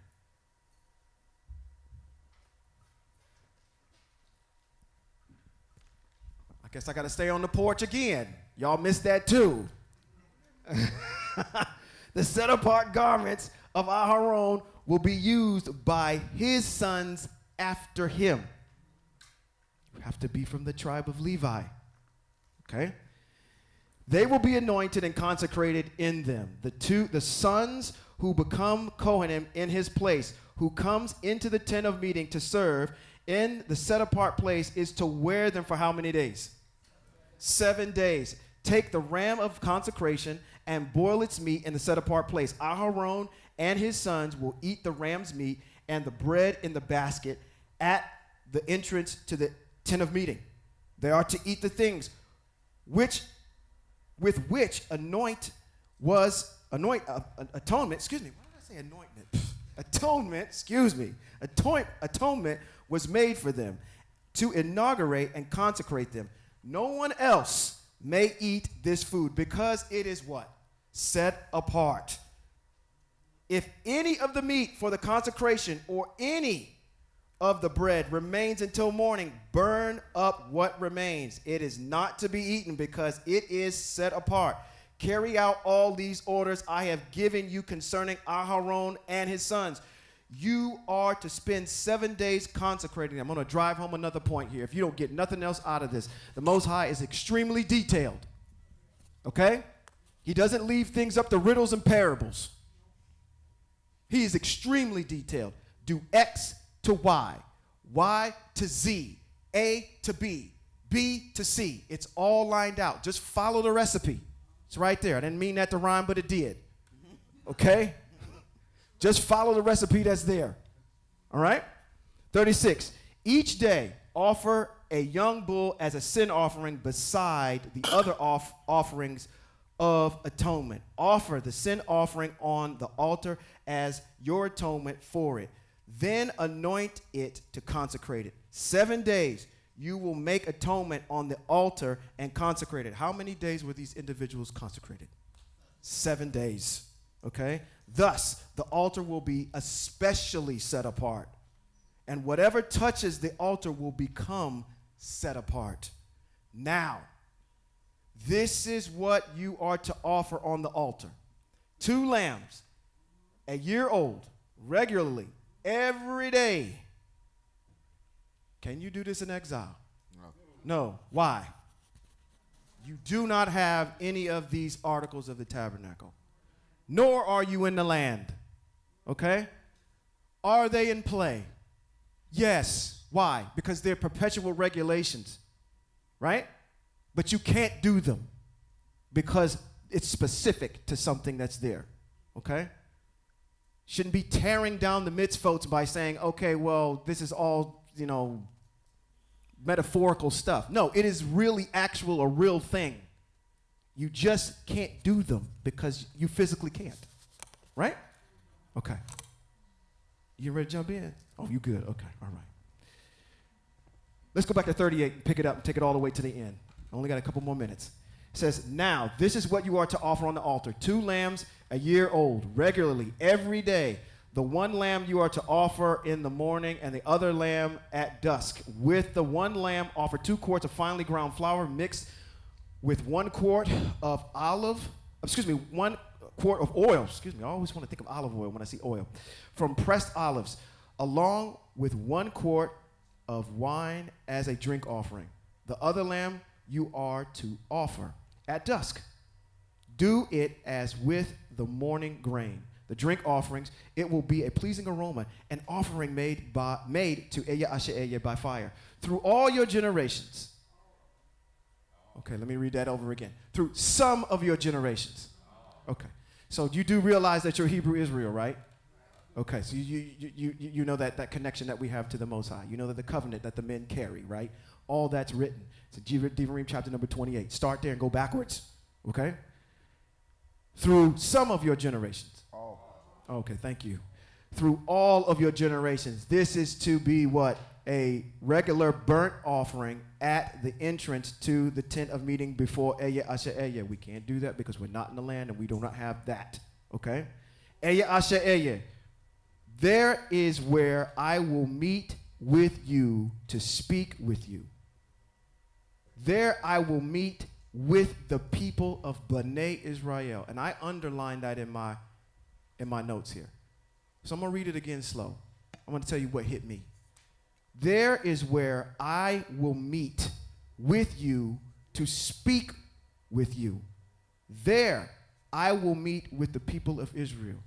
I guess I got to stay on the porch again. Y'all missed that too. The set-apart garments of Aharon will be used by his sons after him. You have to be from the tribe of Levi. Okay? They will be anointed and consecrated in them. The sons who become Kohanim in his place, who comes into the tent of meeting to serve in the set-apart place, is to wear them for how many days? 7 days. Take the ram of consecration and boil its meat in the set-apart place. Aharon and his sons will eat the ram's meat and the bread in the basket at the entrance to the tent of meeting. They are to eat the things with which atonement, excuse me, why did I say anointment? Atonement was made for them to inaugurate and consecrate them. No one else may eat this food because it is what? Set apart. If any of the meat for the consecration or any of the bread remains until morning, burn up what remains. It is not to be eaten because it is set apart. Carry out all these orders I have given you concerning Aharon and his sons. You are to spend 7 days consecrating them. I'm going to drive home another point here. If you don't get nothing else out of this, the Most High is extremely detailed. Okay? He doesn't leave things up to riddles and parables. He is extremely detailed. Do X to Y, Y to Z, A to B, B to C. It's all lined out. Just follow the recipe. It's right there. I didn't mean that to rhyme, but it did. Okay? Just follow the recipe that's there. All right? 36. Each day offer a young bull as a sin offering beside the other offerings of atonement. Offer the sin offering on the altar as your atonement for it. Then anoint it to consecrate it. 7 days you will make atonement on the altar and consecrate it. How many days were these individuals consecrated? 7 days. Okay? Thus, the altar will be especially set apart. And whatever touches the altar will become set apart. Now, this is what you are to offer on the altar. 2 lambs, a year old, regularly, every day. Can you do this in exile? No. Why? You do not have any of these articles of the tabernacle, nor are you in the land. Okay? Are they in play? Yes. Why? Because they're perpetual regulations, right? But you can't do them because it's specific to something that's there, okay? Shouldn't be tearing down the mitzvot by saying, okay, well, this is all, metaphorical stuff. No, it is really actual, a real thing. You just can't do them because you physically can't, right? Okay. You ready to jump in? Oh, you good. Okay, all right. Let's go back to 38 and pick it up and take it all the way to the end. I only got a couple more minutes. It says, now, this is what you are to offer on the altar. 2 lambs, a year old, regularly, every day. The 1 lamb you are to offer in the morning and the other lamb at dusk. With the 1 lamb, offer 2 quarts of finely ground flour mixed with 1 quart of 1 quart of oil. I always want to think of olive oil when I see oil. From pressed olives, along with 1 quart of wine as a drink offering. The other lamb you are to offer at dusk. Do it as with the morning grain. The drink offerings, it will be a pleasing aroma, an offering made to Yahweh by fire. Through all your generations. Okay, let me read that over again. Through some of your generations. Okay, so you do realize that you're Hebrew Israel, right? Okay, so you know that connection that we have to the Most High. You know that the covenant that the men carry, right? All that's written. It's Devarim chapter number 28. Start there and go backwards, okay? Through some of your generations. Okay, thank you. Through all of your generations. This is to be what? A regular burnt offering at the entrance to the tent of meeting before Eya Asher Eya. We can't do that because we're not in the land and we do not have that. Okay? Eya Asher Eya. There is where I will meet with you to speak with you. There I will meet with the people of Bnei Israel. And I underlined that in my notes here. So I'm going to read it again slow. I'm going to tell you what hit me. There is where I will meet with you to speak with you. There I will meet with the people of Israel.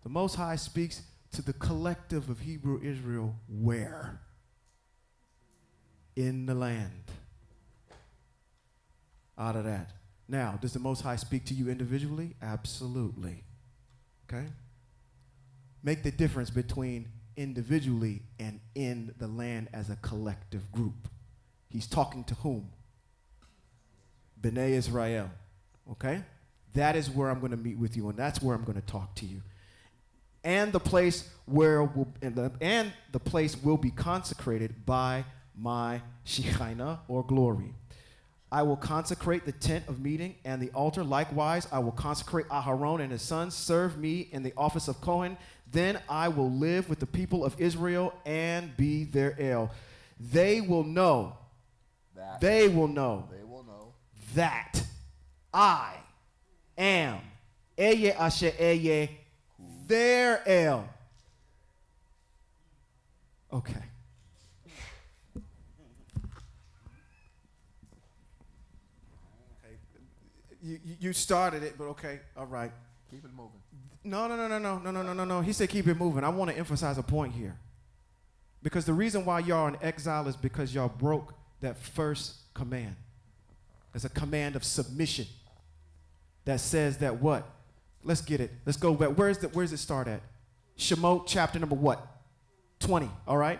The Most High speaks to the collective of Hebrew Israel where? In the land. Out of that. Now, does the Most High speak to you individually? Absolutely. Okay? Make the difference between individually and in the land as a collective group. He's talking to whom? B'nai Israel. Okay? That is where I'm going to meet with you, and that's where I'm going to talk to you. And the place will be consecrated by my Shekinah or glory. I will consecrate the tent of meeting and the altar. Likewise, I will consecrate Aharon and his sons, serve me in the office of Kohen. Then I will live with the people of Israel and be their El. They will know that I am Eye Asher Eye, their El. Okay. You started it, but okay, all right. Keep it moving. No. He said keep it moving. I want to emphasize a point here. Because the reason why y'all are in exile is because y'all broke that first command. It's a command of submission that says that what? Let's get it. Let's go back. Where's it start at? Shemote chapter number what? 20, all right?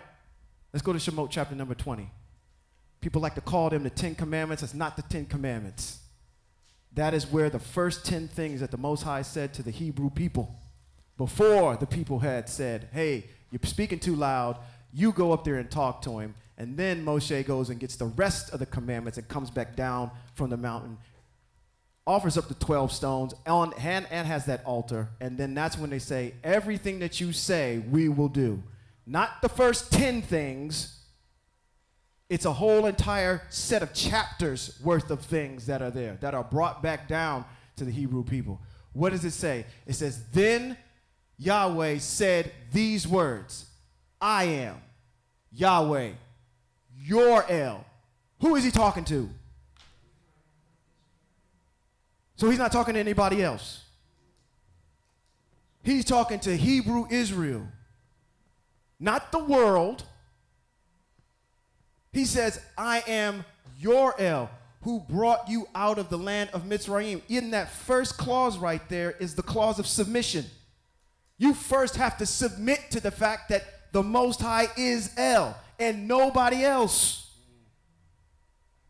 Let's go to Shemote chapter number 20. People like to call them the 10 Commandments. It's not the 10 Commandments. That is where the first 10 things that the Most High said to the Hebrew people before the people had said, hey, you're speaking too loud. You go up there and talk to him. And then Moshe goes and gets the rest of the commandments and comes back down from the mountain, offers up the 12 stones, and has that altar. And then that's when they say, everything that you say, we will do. Not the first 10 things. It's a whole entire set of chapters worth of things that are there, that are brought back down to the Hebrew people. What does it say? It says, then Yahweh said these words, I am Yahweh, your El. Who is he talking to? So he's not talking to anybody else. He's talking to Hebrew Israel, not the world. He says, I am your El, who brought you out of the land of Mitzrayim. In that first clause right there is the clause of submission. You first have to submit to the fact that the Most High is El and nobody else.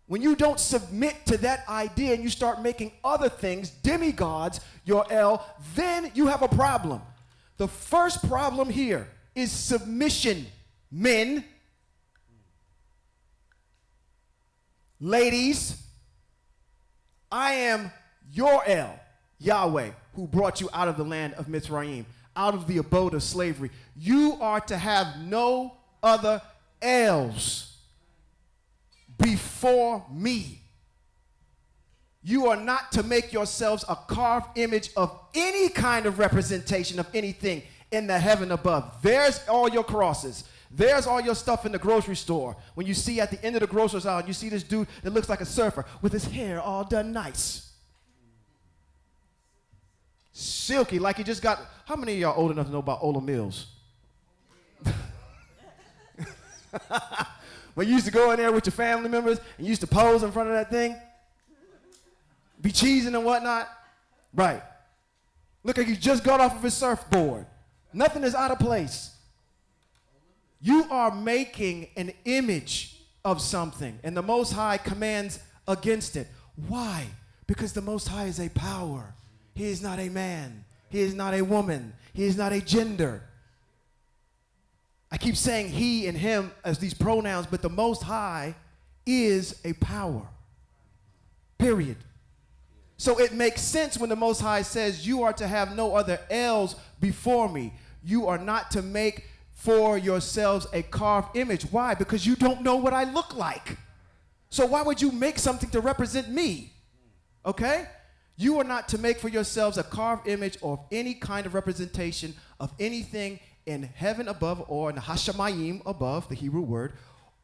When you don't submit to that idea and you start making other things, demigods, your El, then you have a problem. The first problem here is submission, men. Ladies, I am your El, Yahweh, who brought you out of the land of Mitzrayim, out of the abode of slavery. You are to have no other Els before me. You are not to make yourselves a carved image of any kind of representation of anything in the heaven above. There's all your crosses. There's all your stuff in the grocery store. When you see at the end of the grocery aisle, you see this dude that looks like a surfer with his hair all done nice. Silky, like he just got, how many of y'all old enough to know about Ola Mills? When you used to go in there with your family members and you used to pose in front of that thing, be cheesing and whatnot. Right. Look like you just got off of his surfboard. Nothing is out of place. You are making an image of something, and the Most High commands against it. Why? Because the Most High is a power. He is not a man. He is not a woman. He is not a gender. I keep saying he and him as these pronouns, but the Most High is a power. Period. So it makes sense when the Most High says you are to have no other Els before me. You are not to make for yourselves a carved image. Why? Because you don't know what I look like. So why would you make something to represent me? Okay? You are not to make for yourselves a carved image of any kind of representation of anything in heaven above or in the Hashemayim above, the Hebrew word,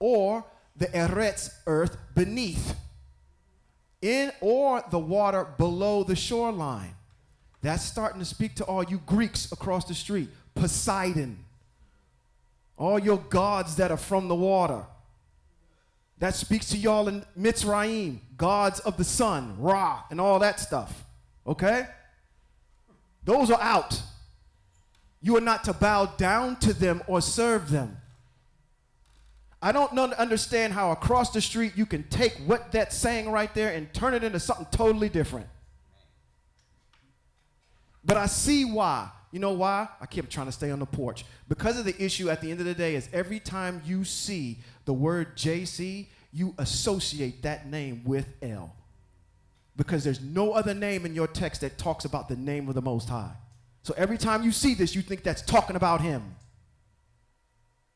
or the Eretz, earth, beneath, in or the water below the shoreline. That's starting to speak to all you Greeks across the street. Poseidon. All your gods that are from the water. That speaks to y'all in Mitzrayim, gods of the sun, Ra, and all that stuff. Okay? Those are out. You are not to bow down to them or serve them. I don't understand how across the street you can take what that's saying right there and turn it into something totally different. But I see why. You know why? I keep trying to stay on the porch. Because of the issue at the end of the day is every time you see the word JC, you associate that name with L. Because there's no other name in your text that talks about the name of the Most High. So every time you see this, you think that's talking about him.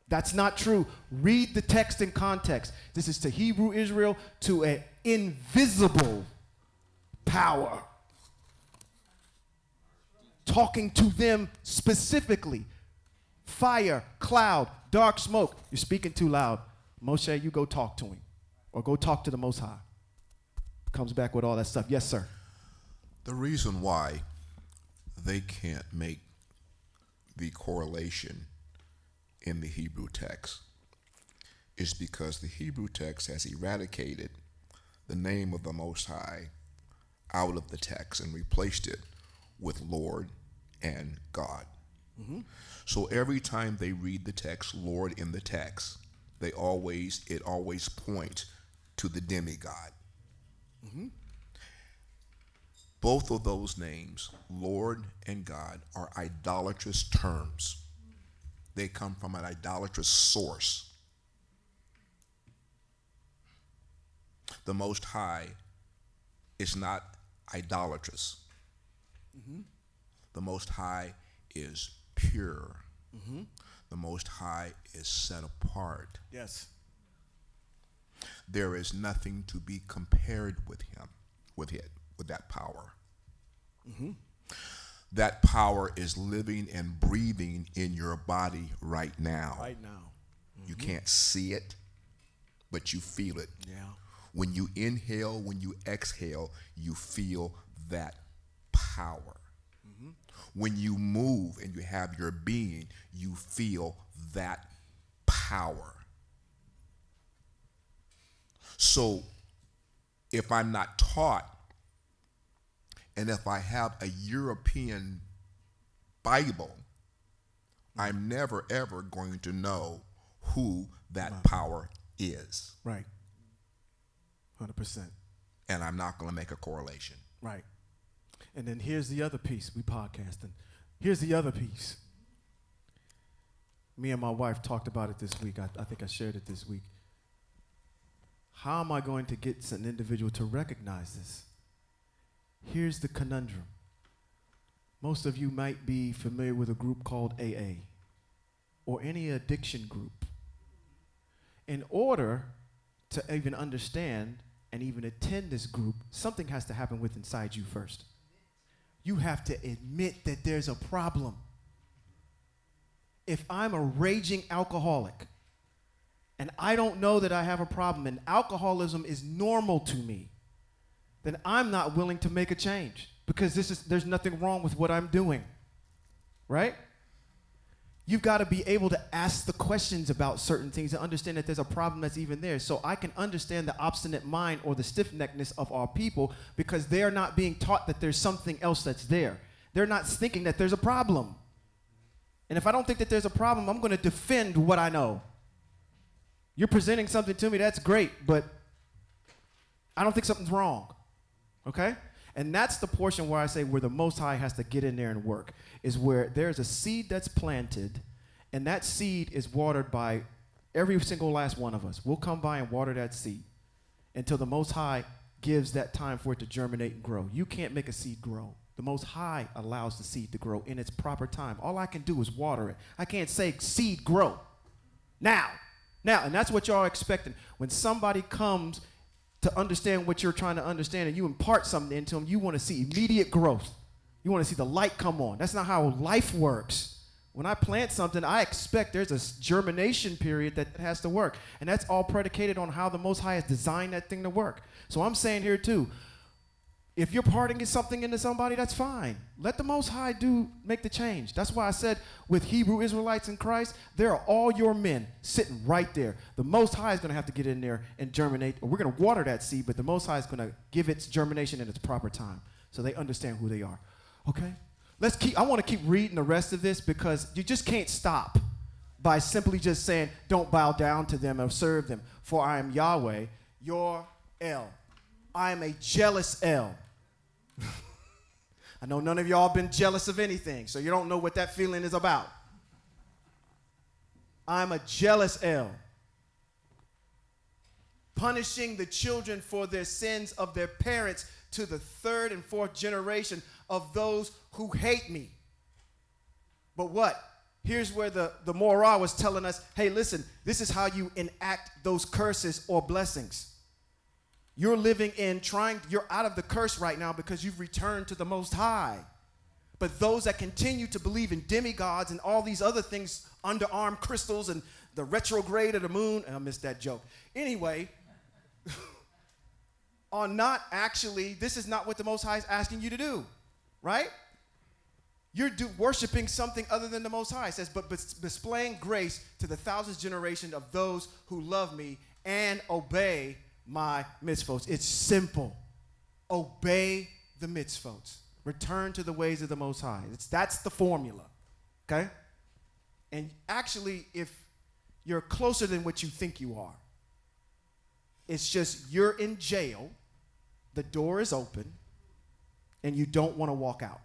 That's not true. Read the text in context. This is to Hebrew Israel, to an invisible power. Talking to them specifically. Fire, cloud, dark smoke. You're speaking too loud. Moshe, you go talk to him. Or go talk to the Most High. Comes back with all that stuff. Yes, sir. The reason why they can't make the correlation in the Hebrew text is because the Hebrew text has eradicated the name of the Most High out of the text and replaced it with Lord and God. Mm-hmm. So every time they read the text, Lord in the text, it always points to the demigod. Mm-hmm. Both of those names, Lord and God, are idolatrous terms. They come from an idolatrous source. The Most High is not idolatrous. Mm-hmm. The Most High is pure. Mm-hmm. The Most High is set apart. Yes. There is nothing to be compared with him, with that power. Mm-hmm. That power is living and breathing in your body right now. Right now. Mm-hmm. You can't see it, but you feel it. Yeah. When you inhale, when you exhale, you feel that power. Mm-hmm. When you move and you have your being, you feel that power. So if I'm not taught, and if I have a European Bible, I'm never, ever going to know who that power is. Right. 100%. And I'm not going to make a correlation. Right. And then here's the other piece. We podcasting. Here's the other piece. Me and my wife talked about it this week. I think I shared it this week. How am I going to get an individual to recognize this? Here's the conundrum. Most of you might be familiar with a group called AA or any addiction group. In order to even understand and even attend this group, something has to happen with inside you first. You have to admit that there's a problem. If I'm a raging alcoholic and I don't know that I have a problem and alcoholism is normal to me, then I'm not willing to make a change because there's nothing wrong with what I'm doing, right? You've got to be able to ask the questions about certain things and understand that there's a problem that's even there. So I can understand the obstinate mind or the stiff-neckedness of our people because they're not being taught that there's something else that's there. They're not thinking that there's a problem. And if I don't think that there's a problem, I'm going to defend what I know. You're presenting something to me, that's great, but I don't think something's wrong. Okay? And that's the portion where I say where the Most High has to get in there and work, is where there's a seed that's planted, and that seed is watered by every single last one of us. We'll come by and water that seed until the Most High gives that time for it to germinate and grow. You can't make a seed grow. The Most High allows the seed to grow in its proper time. All I can do is water it. I can't say seed grow. Now, and that's what y'all are expecting. When somebody comes to understand what you're trying to understand and you impart something into them, you want to see immediate growth. You want to see the light come on. That's not how life works. When I plant something, I expect there's a germination period that has to work. And that's all predicated on how the Most High has designed that thing to work. So I'm saying here too, if you're parting something into somebody, that's fine. Let the Most High make the change. That's why I said with Hebrew Israelites in Christ, there are all your men sitting right there. The Most High is going to have to get in there and germinate. Or we're going to water that seed, but the Most High is going to give its germination in its proper time so they understand who they are. Okay? I want to keep reading the rest of this because you just can't stop by simply just saying, don't bow down to them or serve them. For I am Yahweh, your El. I am a jealous El. I know none of y'all been jealous of anything, so you don't know what that feeling is about. I'm a jealous El, punishing the children for their sins of their parents to the third and fourth generation of those who hate me. But what? Here's where the Morah was telling us, hey, listen, this is how you enact those curses or blessings. You're living in you're out of the curse right now because you've returned to the Most High. But those that continue to believe in demigods and all these other things, underarm crystals and the retrograde of the moon, and I missed that joke. Anyway, are not actually, this is not what the Most High is asking you to do, right? You're worshiping something other than the Most High. It says, but displaying grace to the thousandth generation of those who love me and obey my mitzvot. It's simple. Obey the mitzvot. Return to the ways of the Most High. That's the formula, okay? And actually, if you're closer than what you think you are, it's just you're in jail, the door is open, and you don't want to walk out.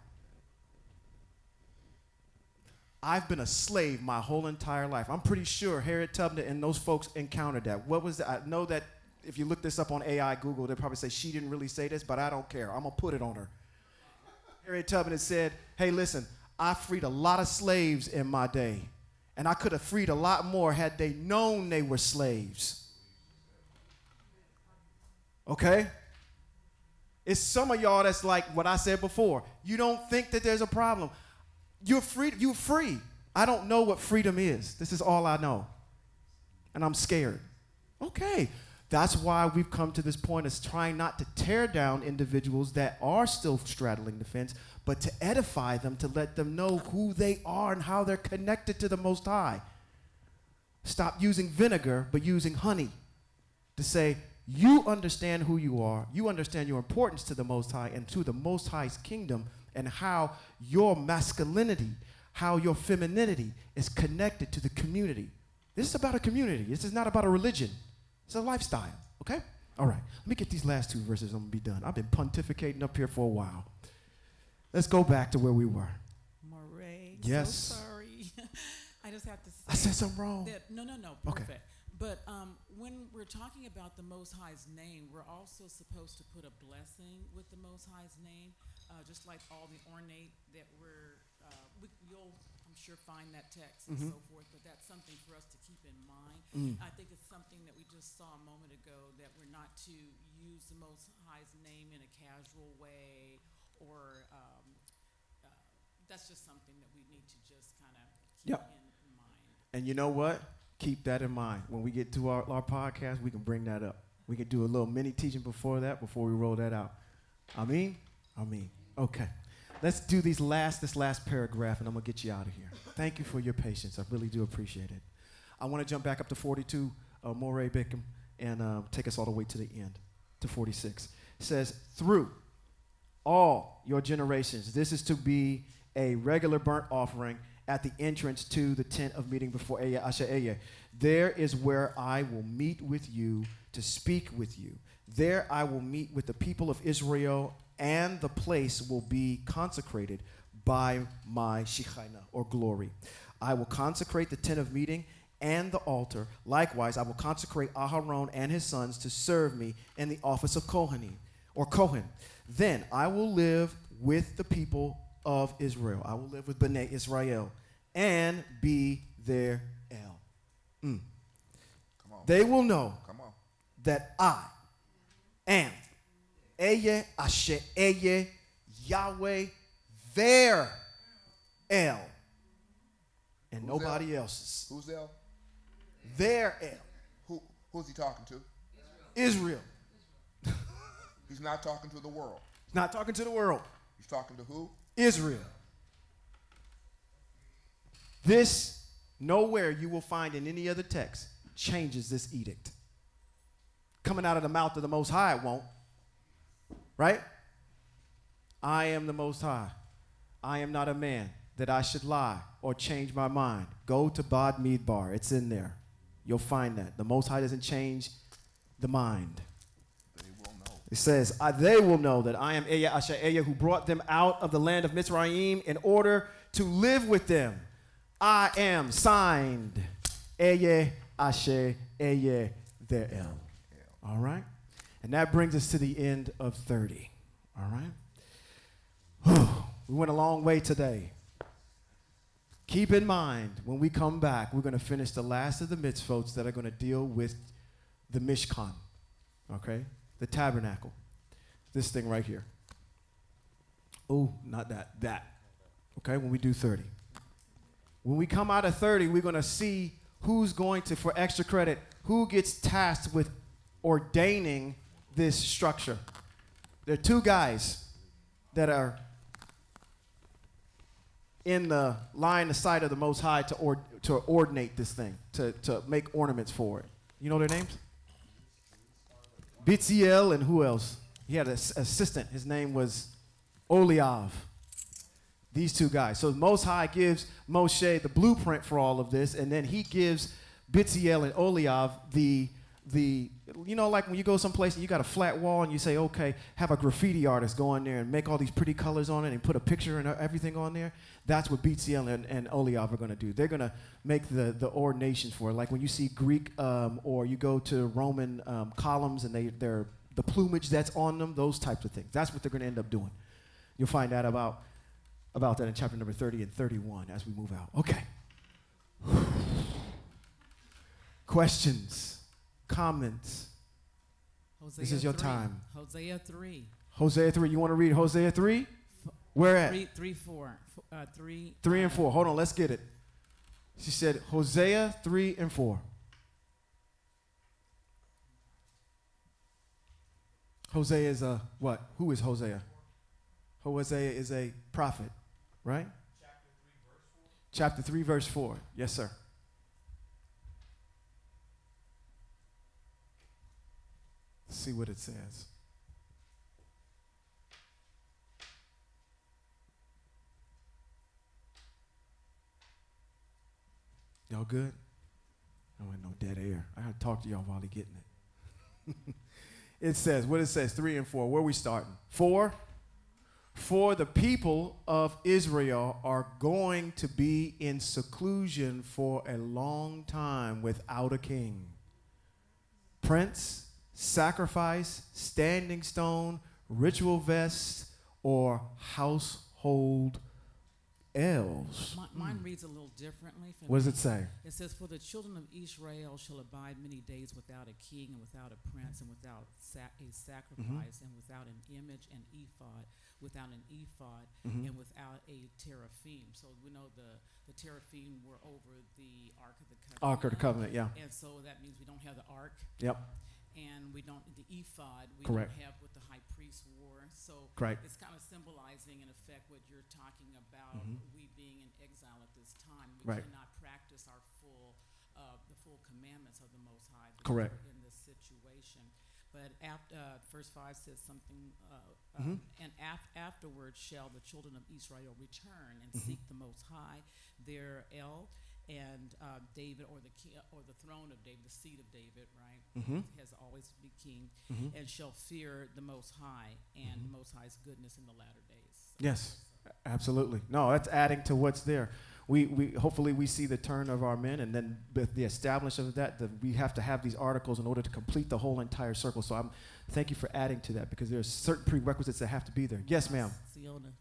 I've been a slave my whole entire life. I'm pretty sure Harriet Tubman and those folks encountered that. What was that? I know that if you look this up on AI, Google, they'll probably say she didn't really say this, but I don't care. I'm going to put it on her. Harriet Tubman had said, hey, listen, I freed a lot of slaves in my day, and I could have freed a lot more had they known they were slaves. Okay? It's some of y'all that's like what I said before. You don't think that there's a problem. You're free. You're free. I don't know what freedom is. This is all I know. And I'm scared. Okay. That's why we've come to this point of trying not to tear down individuals that are still straddling the fence, but to edify them, to let them know who they are and how they're connected to the Most High. Stop using vinegar, but using honey to say, you understand who you are. You understand your importance to the Most High and to the Most High's kingdom, and how your masculinity, how your femininity is connected to the community. This is about a community. This is not about a religion. It's a lifestyle, okay? All right, let me get these last two verses. I'm going to be done. I've been pontificating up here for a while. Let's go back to where we were. Moray, yes. so sorry. I just have to say. I said something wrong. No, perfect. Okay. But when we're talking about the Most High's name, we're also supposed to put a blessing with the Most High's name, just like all the ornate that you'll, I'm sure, find that text and so forth, but that's something for us to keep in mind. I think it's something that we just saw a moment ago, that we're not to use the Most High's name in a casual way, or that's just something that we need to just kind of keep in mind. And you know what? Keep that in mind. When we get to our podcast, we can bring that up. We can do a little mini teaching before we roll that out. I mean. Okay. Let's do this last paragraph, and I'm going to get you out of here. Thank you for your patience. I really do appreciate it. I want to jump back up to 42, Moray Bickham, and take us all the way to the end, to 46. It says, through all your generations, this is to be a regular burnt offering at the entrance to the tent of meeting before Asher Ehyeh. There is where I will meet with you to speak with you. There I will meet with the people of Israel, and the place will be consecrated by my Shekinah, or glory. I will consecrate the tent of meeting and the altar. Likewise, I will consecrate Aharon and his sons to serve me in the office of Kohen. Then I will live with the people of Israel. I will live with Bnei Israel and be their El. Come on. They will know Come on. that I am Ehyeh Asher Ehyeh, Yahweh, their El, and Who's nobody El? else's. Who's El? Their El. Who's he talking to? Israel. He's not talking to the world. He's not talking to the world. He's talking to who? Israel. This, nowhere you will find in any other text, changes this edict. Coming out of the mouth of the Most High, it won't. Right? I am the Most High. I am not a man that I should lie or change my mind. Go to Bod Midbar. It's in there. You'll find that. The Most High doesn't change the mind. They will know. It says, they will know that I am Eya Asher Eya, who brought them out of the land of Mitzrayim in order to live with them. I am signed Eya Asher Eya their El. All right? And that brings us to the end of 30. All right? We went a long way today. Keep in mind, when we come back, we're going to finish the last of the mitzvot that are going to deal with the Mishkan, okay? The tabernacle. This thing right here. Oh, not that. That. Okay, when we do 30. When we come out of 30, we're going to see who's going to, for extra credit, who gets tasked with ordaining this structure. There are two guys that are in the line of sight of the Most High to ordinate this thing, to make ornaments for it. You know their names? Bitziel and who else? He had an assistant. His name was Oliav. These two guys. So the Most High gives Moshe the blueprint for all of this, and then he gives Bitziel and Oliav the you know, like when you go someplace and you got a flat wall and you say, okay, have a graffiti artist go in there and make all these pretty colors on it and put a picture and everything on there. That's what Bitziel and Oliav are going to do. They're going to make the ordination for it. Like when you see Greek or you go to Roman columns and they're the plumage that's on them, those types of things. That's what they're going to end up doing. You'll find out about that in chapter number 30 and 31 as we move out. Okay. Questions? Comments? Hosea This is your 3. time. Hosea 3. Hosea 3. You want to read Hosea 3? Where at? 3, 4. 3. 3 and 4. Hold on, let's get it. She said Hosea 3 and 4. Hosea is a what? Who is Hosea? Hosea is a prophet, right? Chapter 3, verse 4. Yes, sir. Let's see what it says. Y'all good? I want no dead air. I gotta talk to y'all while he getting it. It says, what it says, 3 and 4. Where are we starting? 4. For the people of Israel are going to be in seclusion for a long time without a king. Prince, sacrifice, standing stone, ritual vest, or household elves. Mine reads a little differently. What does it say? It says, for the children of Israel shall abide many days without a king and without a prince and without a sacrifice and without an image and ephod, without an ephod and without a teraphim. So we know the teraphim were over the Ark of the Covenant. Ark of the Covenant, yeah. And so that means we don't have the Ark. Yep. And we don't, the ephod, we Correct. don't have what the high priest wore. So Correct. it's kind of symbolizing, in effect, what you're talking about, we being in exile at this time. We Right. cannot practice our the full commandments of the Most High. because Correct. we're in this situation. But after, verse 5 says something, and afterwards shall the children of Israel return and seek the Most High, their El, and David, or the throne of David, the seat of David, right, has always to be king, and shall fear the Most High and the Most High's goodness in the latter days. Yes, absolutely. No, that's adding to what's there. We hopefully we see the turn of our men, and then with the establishment of that we have to have these articles in order to complete the whole entire circle. So thank you for adding to that, because there's certain prerequisites that have to be there. Yes, ma'am. Siona.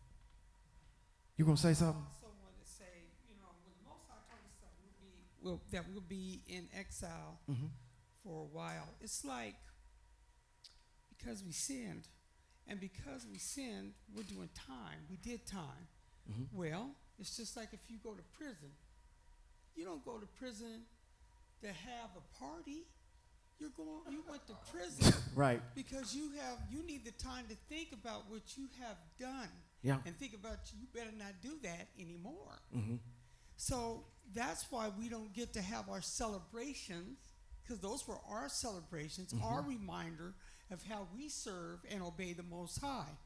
You gonna say something? I also want to say, when the Most High told us that we'll be in exile for a while, it's like because we sinned, and because we sinned, we're doing time. We did time. Well, it's just like if you go to prison. You don't go to prison to have a party. You went to prison Right. because you need the time to think about what you have done. Yeah. And think about you better not do that anymore. So that's why we don't get to have our celebrations, because those were our celebrations, our reminder of how we serve and obey the Most High.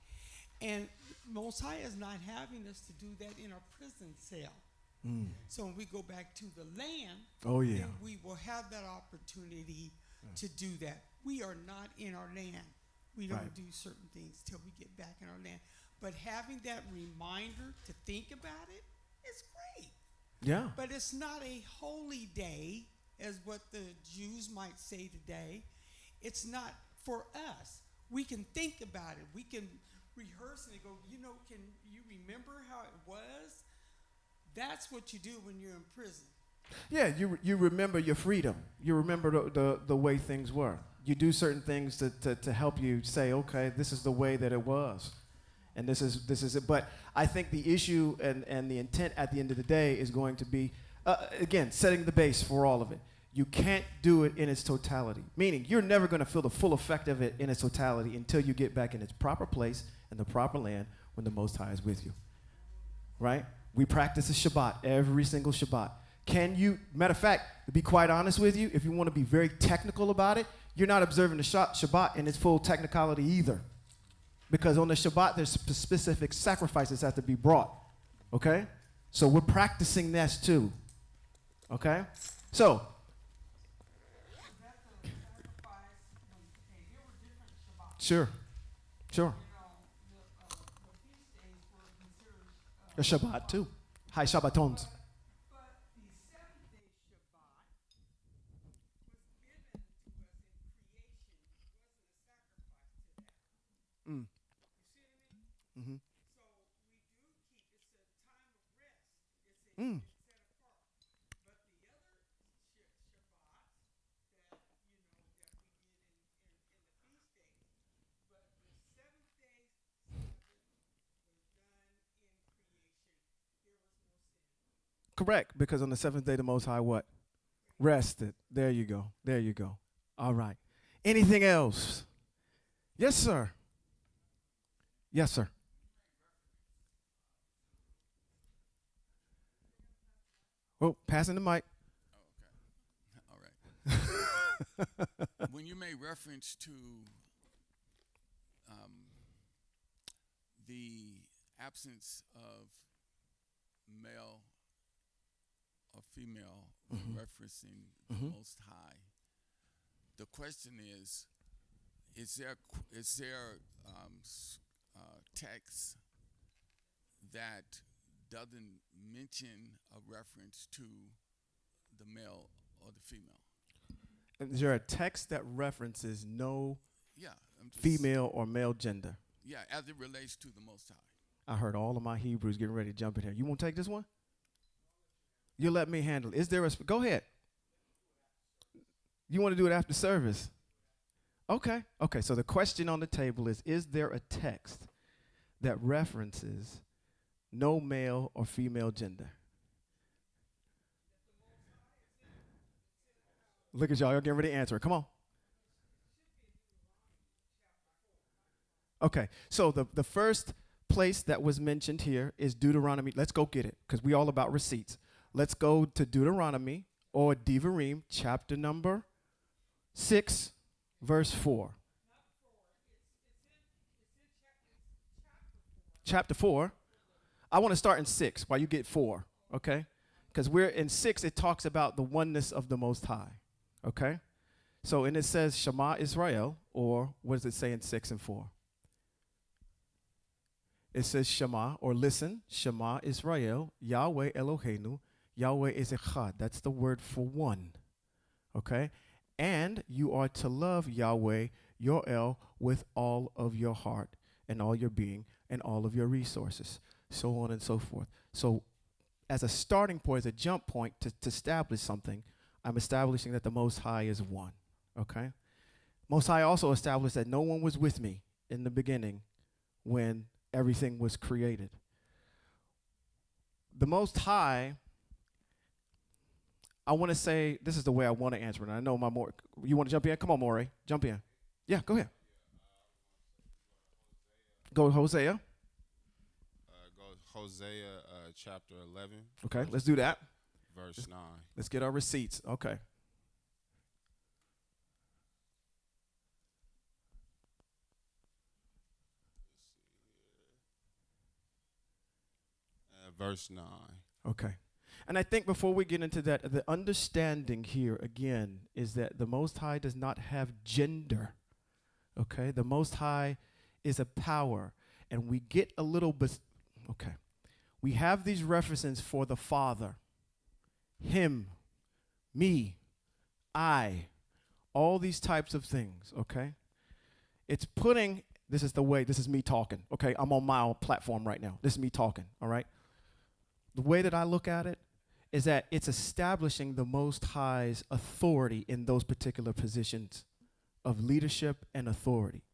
And Most High is not having us to do that in our prison cell. So when we go back to the land, then we will have that opportunity to do that. We are not in our land. We don't do certain things till we get back in our land. But having that reminder to think about it is great. Yeah. But it's not a holy day, as what the Jews might say today. It's not for us. We can think about it. We can rehearse and go, can you remember how it was? That's what you do when you're in prison. Yeah, you remember your freedom. You remember the way things were. You do certain things to help you say, okay, this is the way that it was. And this is it. But I think the issue and the intent at the end of the day is going to be, again, setting the base for all of it. You can't do it in its totality. Meaning, you're never going to feel the full effect of it in its totality until you get back in its proper place in the proper land when the Most High is with you. Right? We practice the Shabbat every single Shabbat. Matter of fact, to be quite honest with you, if you want to be very technical about it, you're not observing the Shabbat in its full technicality either. Because on the Shabbat, there's specific sacrifices that have to be brought. Okay? So we're practicing this too. Okay? So, sure. A Shabbat too. High Shabbatons. But the seventh-day Shabbat was given to us in creation. It wasn't a sacrifice to that. You see what I mean? So we do keep, it's a time of rest. It's set apart. But the other Shabbats that, that we did in the feast days, but the seventh day Sabbath was done in creation. There was no sin. Correct, because on the seventh day, the Most High what? Rested. There you go. All right. Anything else? Yes, sir. Yes, sir. Oh, passing the mic. Oh, okay. All right. When you made reference to the absence of male or female, when referencing the Most High, the question is there text that doesn't mention a reference to the male or the female? Is there a text that references no Yeah. female or male gender? Yeah, as it relates to the Most High. I heard all of my Hebrews getting ready to jump in here. You want to take this one? You let me handle it. Is there a... Go ahead. You want to do it after service? Okay. So the question on the table is there a text that references no male or female gender? Look at y'all getting ready to answer it. Come on. Okay. So the first place that was mentioned here is Deuteronomy. Let's go get it because we all about receipts. Let's go to Deuteronomy or Devarim, chapter number 6, verse 4. Chapter 4. I want to start in 6 while you get 4, okay? Because we're in 6, it talks about the oneness of the Most High, okay? So, and it says Shema Israel, or what does it say in 6 and 4? It says Shema, or listen, Shema Israel, Yahweh Eloheinu, Yahweh is echad. That's the word for one, okay? And you are to love Yahweh, your El, with all of your heart and all your being and all of your resources, so on and so forth. So as a starting point, as a jump point to establish something, I'm establishing that the Most High is one, okay? Most High also established that no one was with me in the beginning when everything was created. The Most High, I want to say, this is the way I want to answer it. I know you want to jump in? Come on, Morey, jump in. Yeah, go ahead. Go Hosea. Go Hosea chapter 11. Okay, let's do that. Verse 9. Let's get our receipts. Okay. verse 9. Okay. And I think before we get into that, the understanding here again is that the Most High does not have gender. Okay? The Most High is a power. And we get a little bit, okay. We have these references for the Father, Him, me, I, all these types of things, okay? It's putting, this is the way, this is me talking, okay? I'm on my own platform right now. This is me talking, all right? The way that I look at it is that it's establishing the Most High's authority in those particular positions of leadership and authority.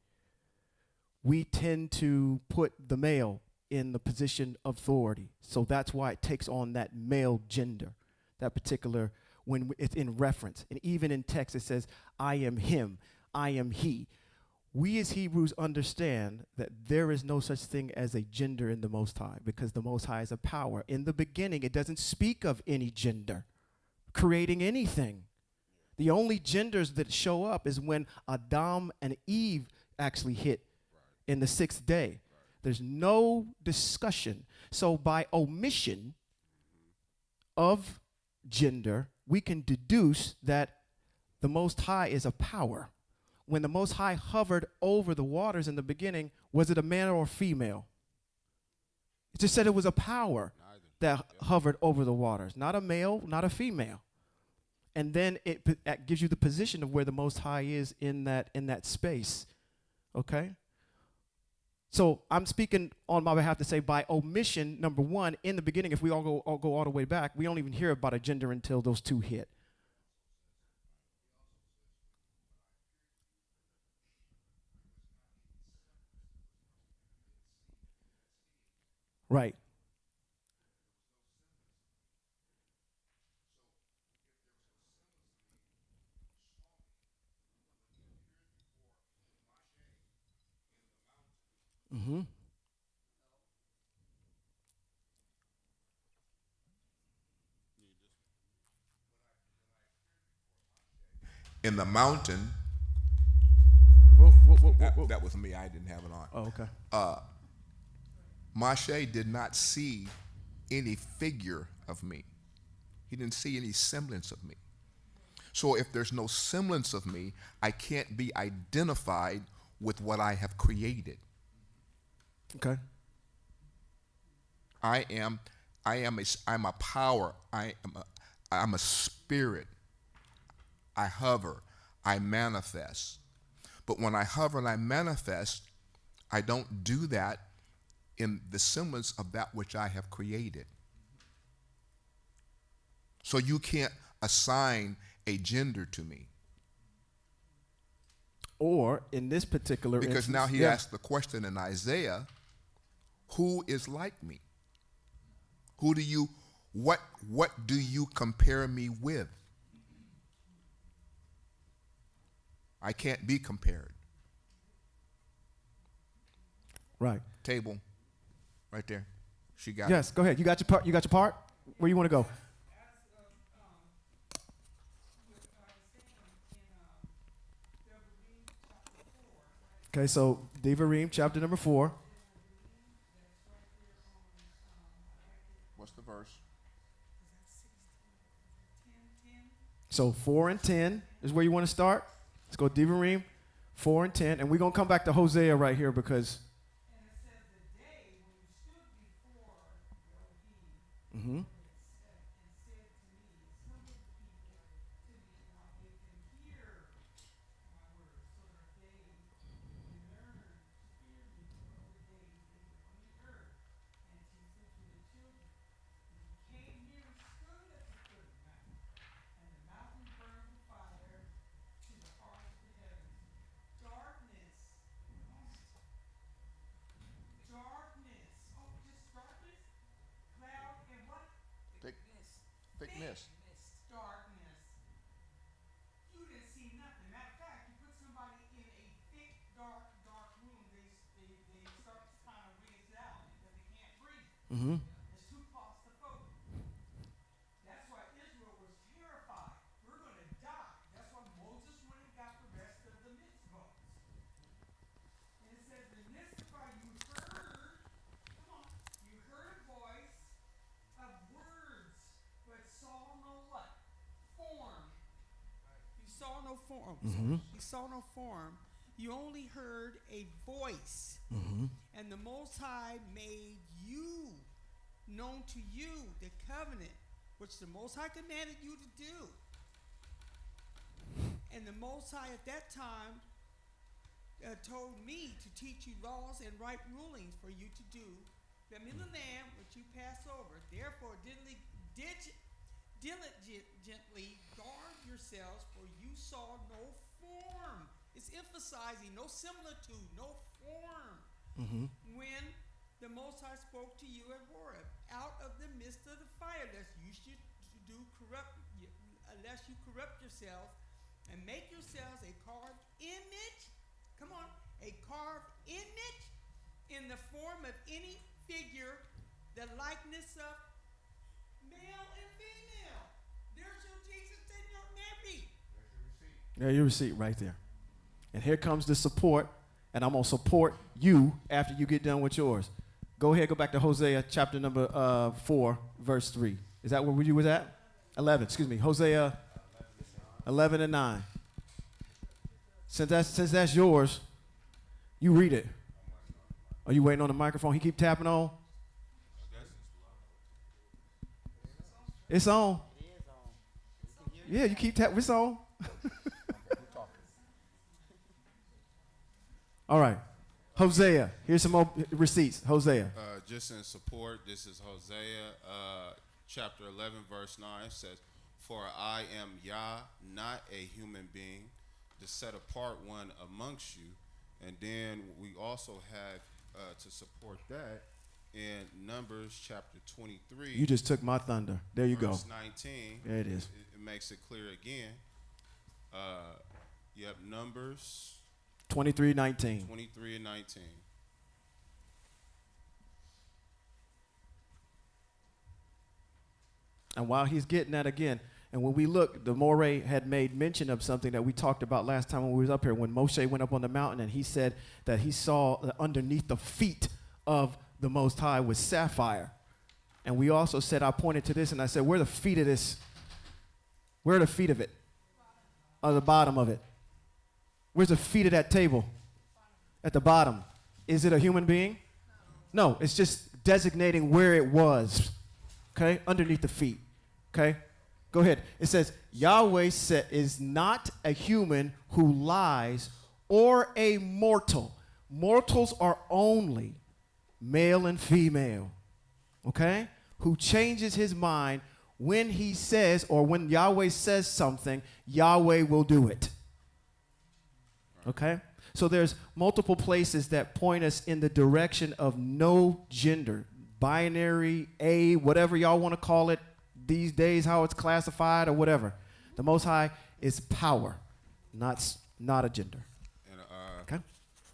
We tend to put the male in the position of authority. So that's why it takes on that male gender, that particular, when it's in reference. And even in text, it says, I am him, I am he. We as Hebrews understand that there is no such thing as a gender in the Most High because the Most High is a power. In the beginning, it doesn't speak of any gender creating anything. The only genders that show up is when Adam and Eve actually hit in the sixth day. There's no discussion. So by omission of gender, we can deduce that the Most High is a power. When the Most High hovered over the waters in the beginning, was it a man or a female? It just said it was a power that hovered over the waters, not a male, not a female. And then it gives you the position of where the Most High is in that space, okay? So I'm speaking on my behalf to say by omission, number one, in the beginning, if we all go all the way back, we don't even hear about a gender until those two hit. Right. Mm-hmm. In the mountain, that was me. I didn't have it on. Oh, okay. Moshe did not see any figure of me. He didn't see any semblance of me. So if there's no semblance of me, I can't be identified with what I have created. Okay. I'm a power. I'm a spirit. I hover. I manifest. But when I hover and I manifest, I don't do that in the semblance of that which I have created. So you can't assign a gender to me. Or in this particular Because instance, now he asked the question in Isaiah, who is like me? What do you compare me with? I can't be compared. Right. Table, right there. She got Yes, go ahead. You got your part? You got your part? Where you want to go? Okay, so Devarim, chapter number 4. What's the verse? So 4 and 10 is where you want to start. Let's go Devarim, 4 and 10. And we're going to come back to Hosea right here because. Mm-hmm. Thickness. Darkness. You didn't see nothing. Matter of fact, you put somebody in a thick, dark room, they start to kind of rinse out because they can't breathe. Mm-hmm. It's too claustrophobic. That's why Israel was terrified. We're going to die. That's why Moses went and got the rest of the mitzvahs. And it says, the mitzvah you heard, come on, you heard a voice, form. You saw no form. You only heard a voice. And the Most High made you known to you the covenant which the Most High commanded you to do. And the Most High at that time told me to teach you laws and right rulings for you to do them in the land which you pass over. Therefore, diligently guard yourselves, for you saw no form. It's emphasizing no similitude, no form. When the Most High spoke to you at Horeb, out of the midst of the fire, lest you should unless you corrupt yourselves and make yourselves a carved image. Come on, a carved image in the form of any figure, the likeness of male and female. There's your Jesus and your Mary. There's your receipt right there. And here comes the support, and I'm going to support you after you get done with yours. Go ahead, go back to Hosea chapter number 4, verse 3. Is that where you was at? 11, excuse me. Hosea 11 and 9. Since that's yours, you read it. Are you waiting on the microphone? He keep tapping on? It's on. Yeah, you keep tapping. It's on. All right. Hosea. Here's some more receipts. Hosea. Just in support, this is Hosea chapter 11, verse 9. It says, "For I am Yah, not a human being, the set apart one amongst you." And then we also have to support that in Numbers chapter 23. You just took my thunder. There you go. Verse 19. There it is. It makes it clear again. You have Numbers 23:19. 23 and 19. And while he's getting that again, and when we look, the Moray had made mention of something that we talked about last time when we was up here, when Moshe went up on the mountain and he said that he saw underneath the feet of the Most High was sapphire. And we also said, I pointed to this and I said, where are the feet of this? Where are the feet of it? Or the bottom of it? Where's the feet of that table? At the bottom. Is it a human being? No, it's just designating where it was. Okay? Underneath the feet. Okay? Go ahead. It says, Yahweh is not a human who lies or a mortal. Mortals are only male and female. Okay? Who changes his mind when he says, or when Yahweh says something, Yahweh will do it. Okay? So there's multiple places that point us in the direction of no gender, binary, A, whatever y'all want to call it these days, how it's classified or whatever. The Most High is power, not a gender. And okay?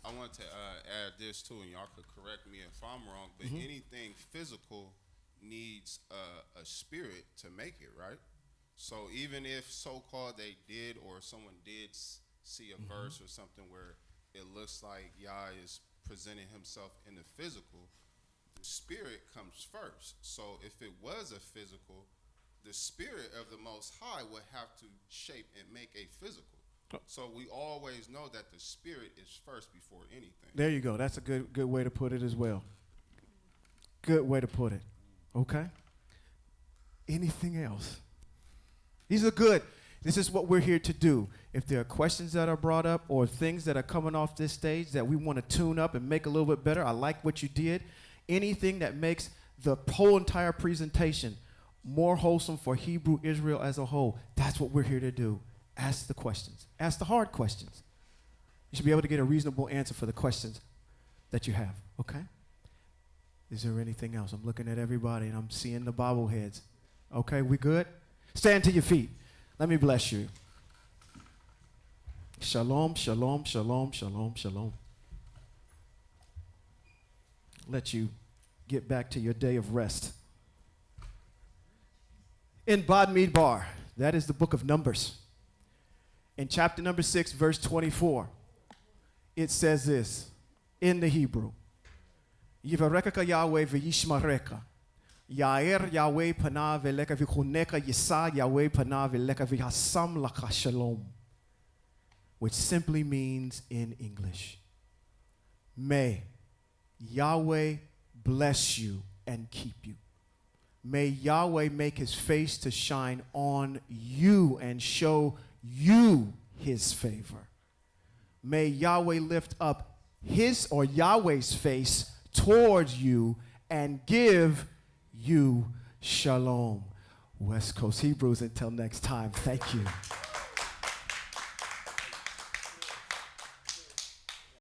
I want to add this too, and y'all could correct me if I'm wrong, but anything physical needs a spirit to make it, right? So even if so-called they did, or someone did see a verse or something where it looks like Yah is presenting himself in the physical, the spirit comes first. So if it was a physical, the spirit of the Most High would have to shape and make a physical. So we always know that the spirit is first before anything. There you go. That's a good way to put it as well. Good way to put it. Okay? Anything else? These are good. This is what we're here to do. If there are questions that are brought up or things that are coming off this stage that we want to tune up and make a little bit better, I like what you did. Anything that makes the whole entire presentation more wholesome for Hebrew Israel as a whole, that's what we're here to do. Ask the questions. Ask the hard questions. You should be able to get a reasonable answer for the questions that you have, okay? Is there anything else? I'm looking at everybody and I'm seeing the bobbleheads. Okay, we good? Stand to your feet. Let me bless you. Shalom, shalom, shalom, shalom, shalom. Let you get back to your day of rest. In Bad Midbar, that is the book of Numbers. In chapter number 6, verse 24, it says this in the Hebrew. Yivarekaka Yahweh v'yishmareka. Yair Yahweh panav eleka v'chuneka yisa Yahweh panav eleka v'hasam laka shalom. which simply means in English, may Yahweh bless you and keep you. May Yahweh make his face to shine on you and show you his favor. May Yahweh lift up his or Yahweh's face towards you and give you shalom. West Coast Hebrews, until next time, thank you.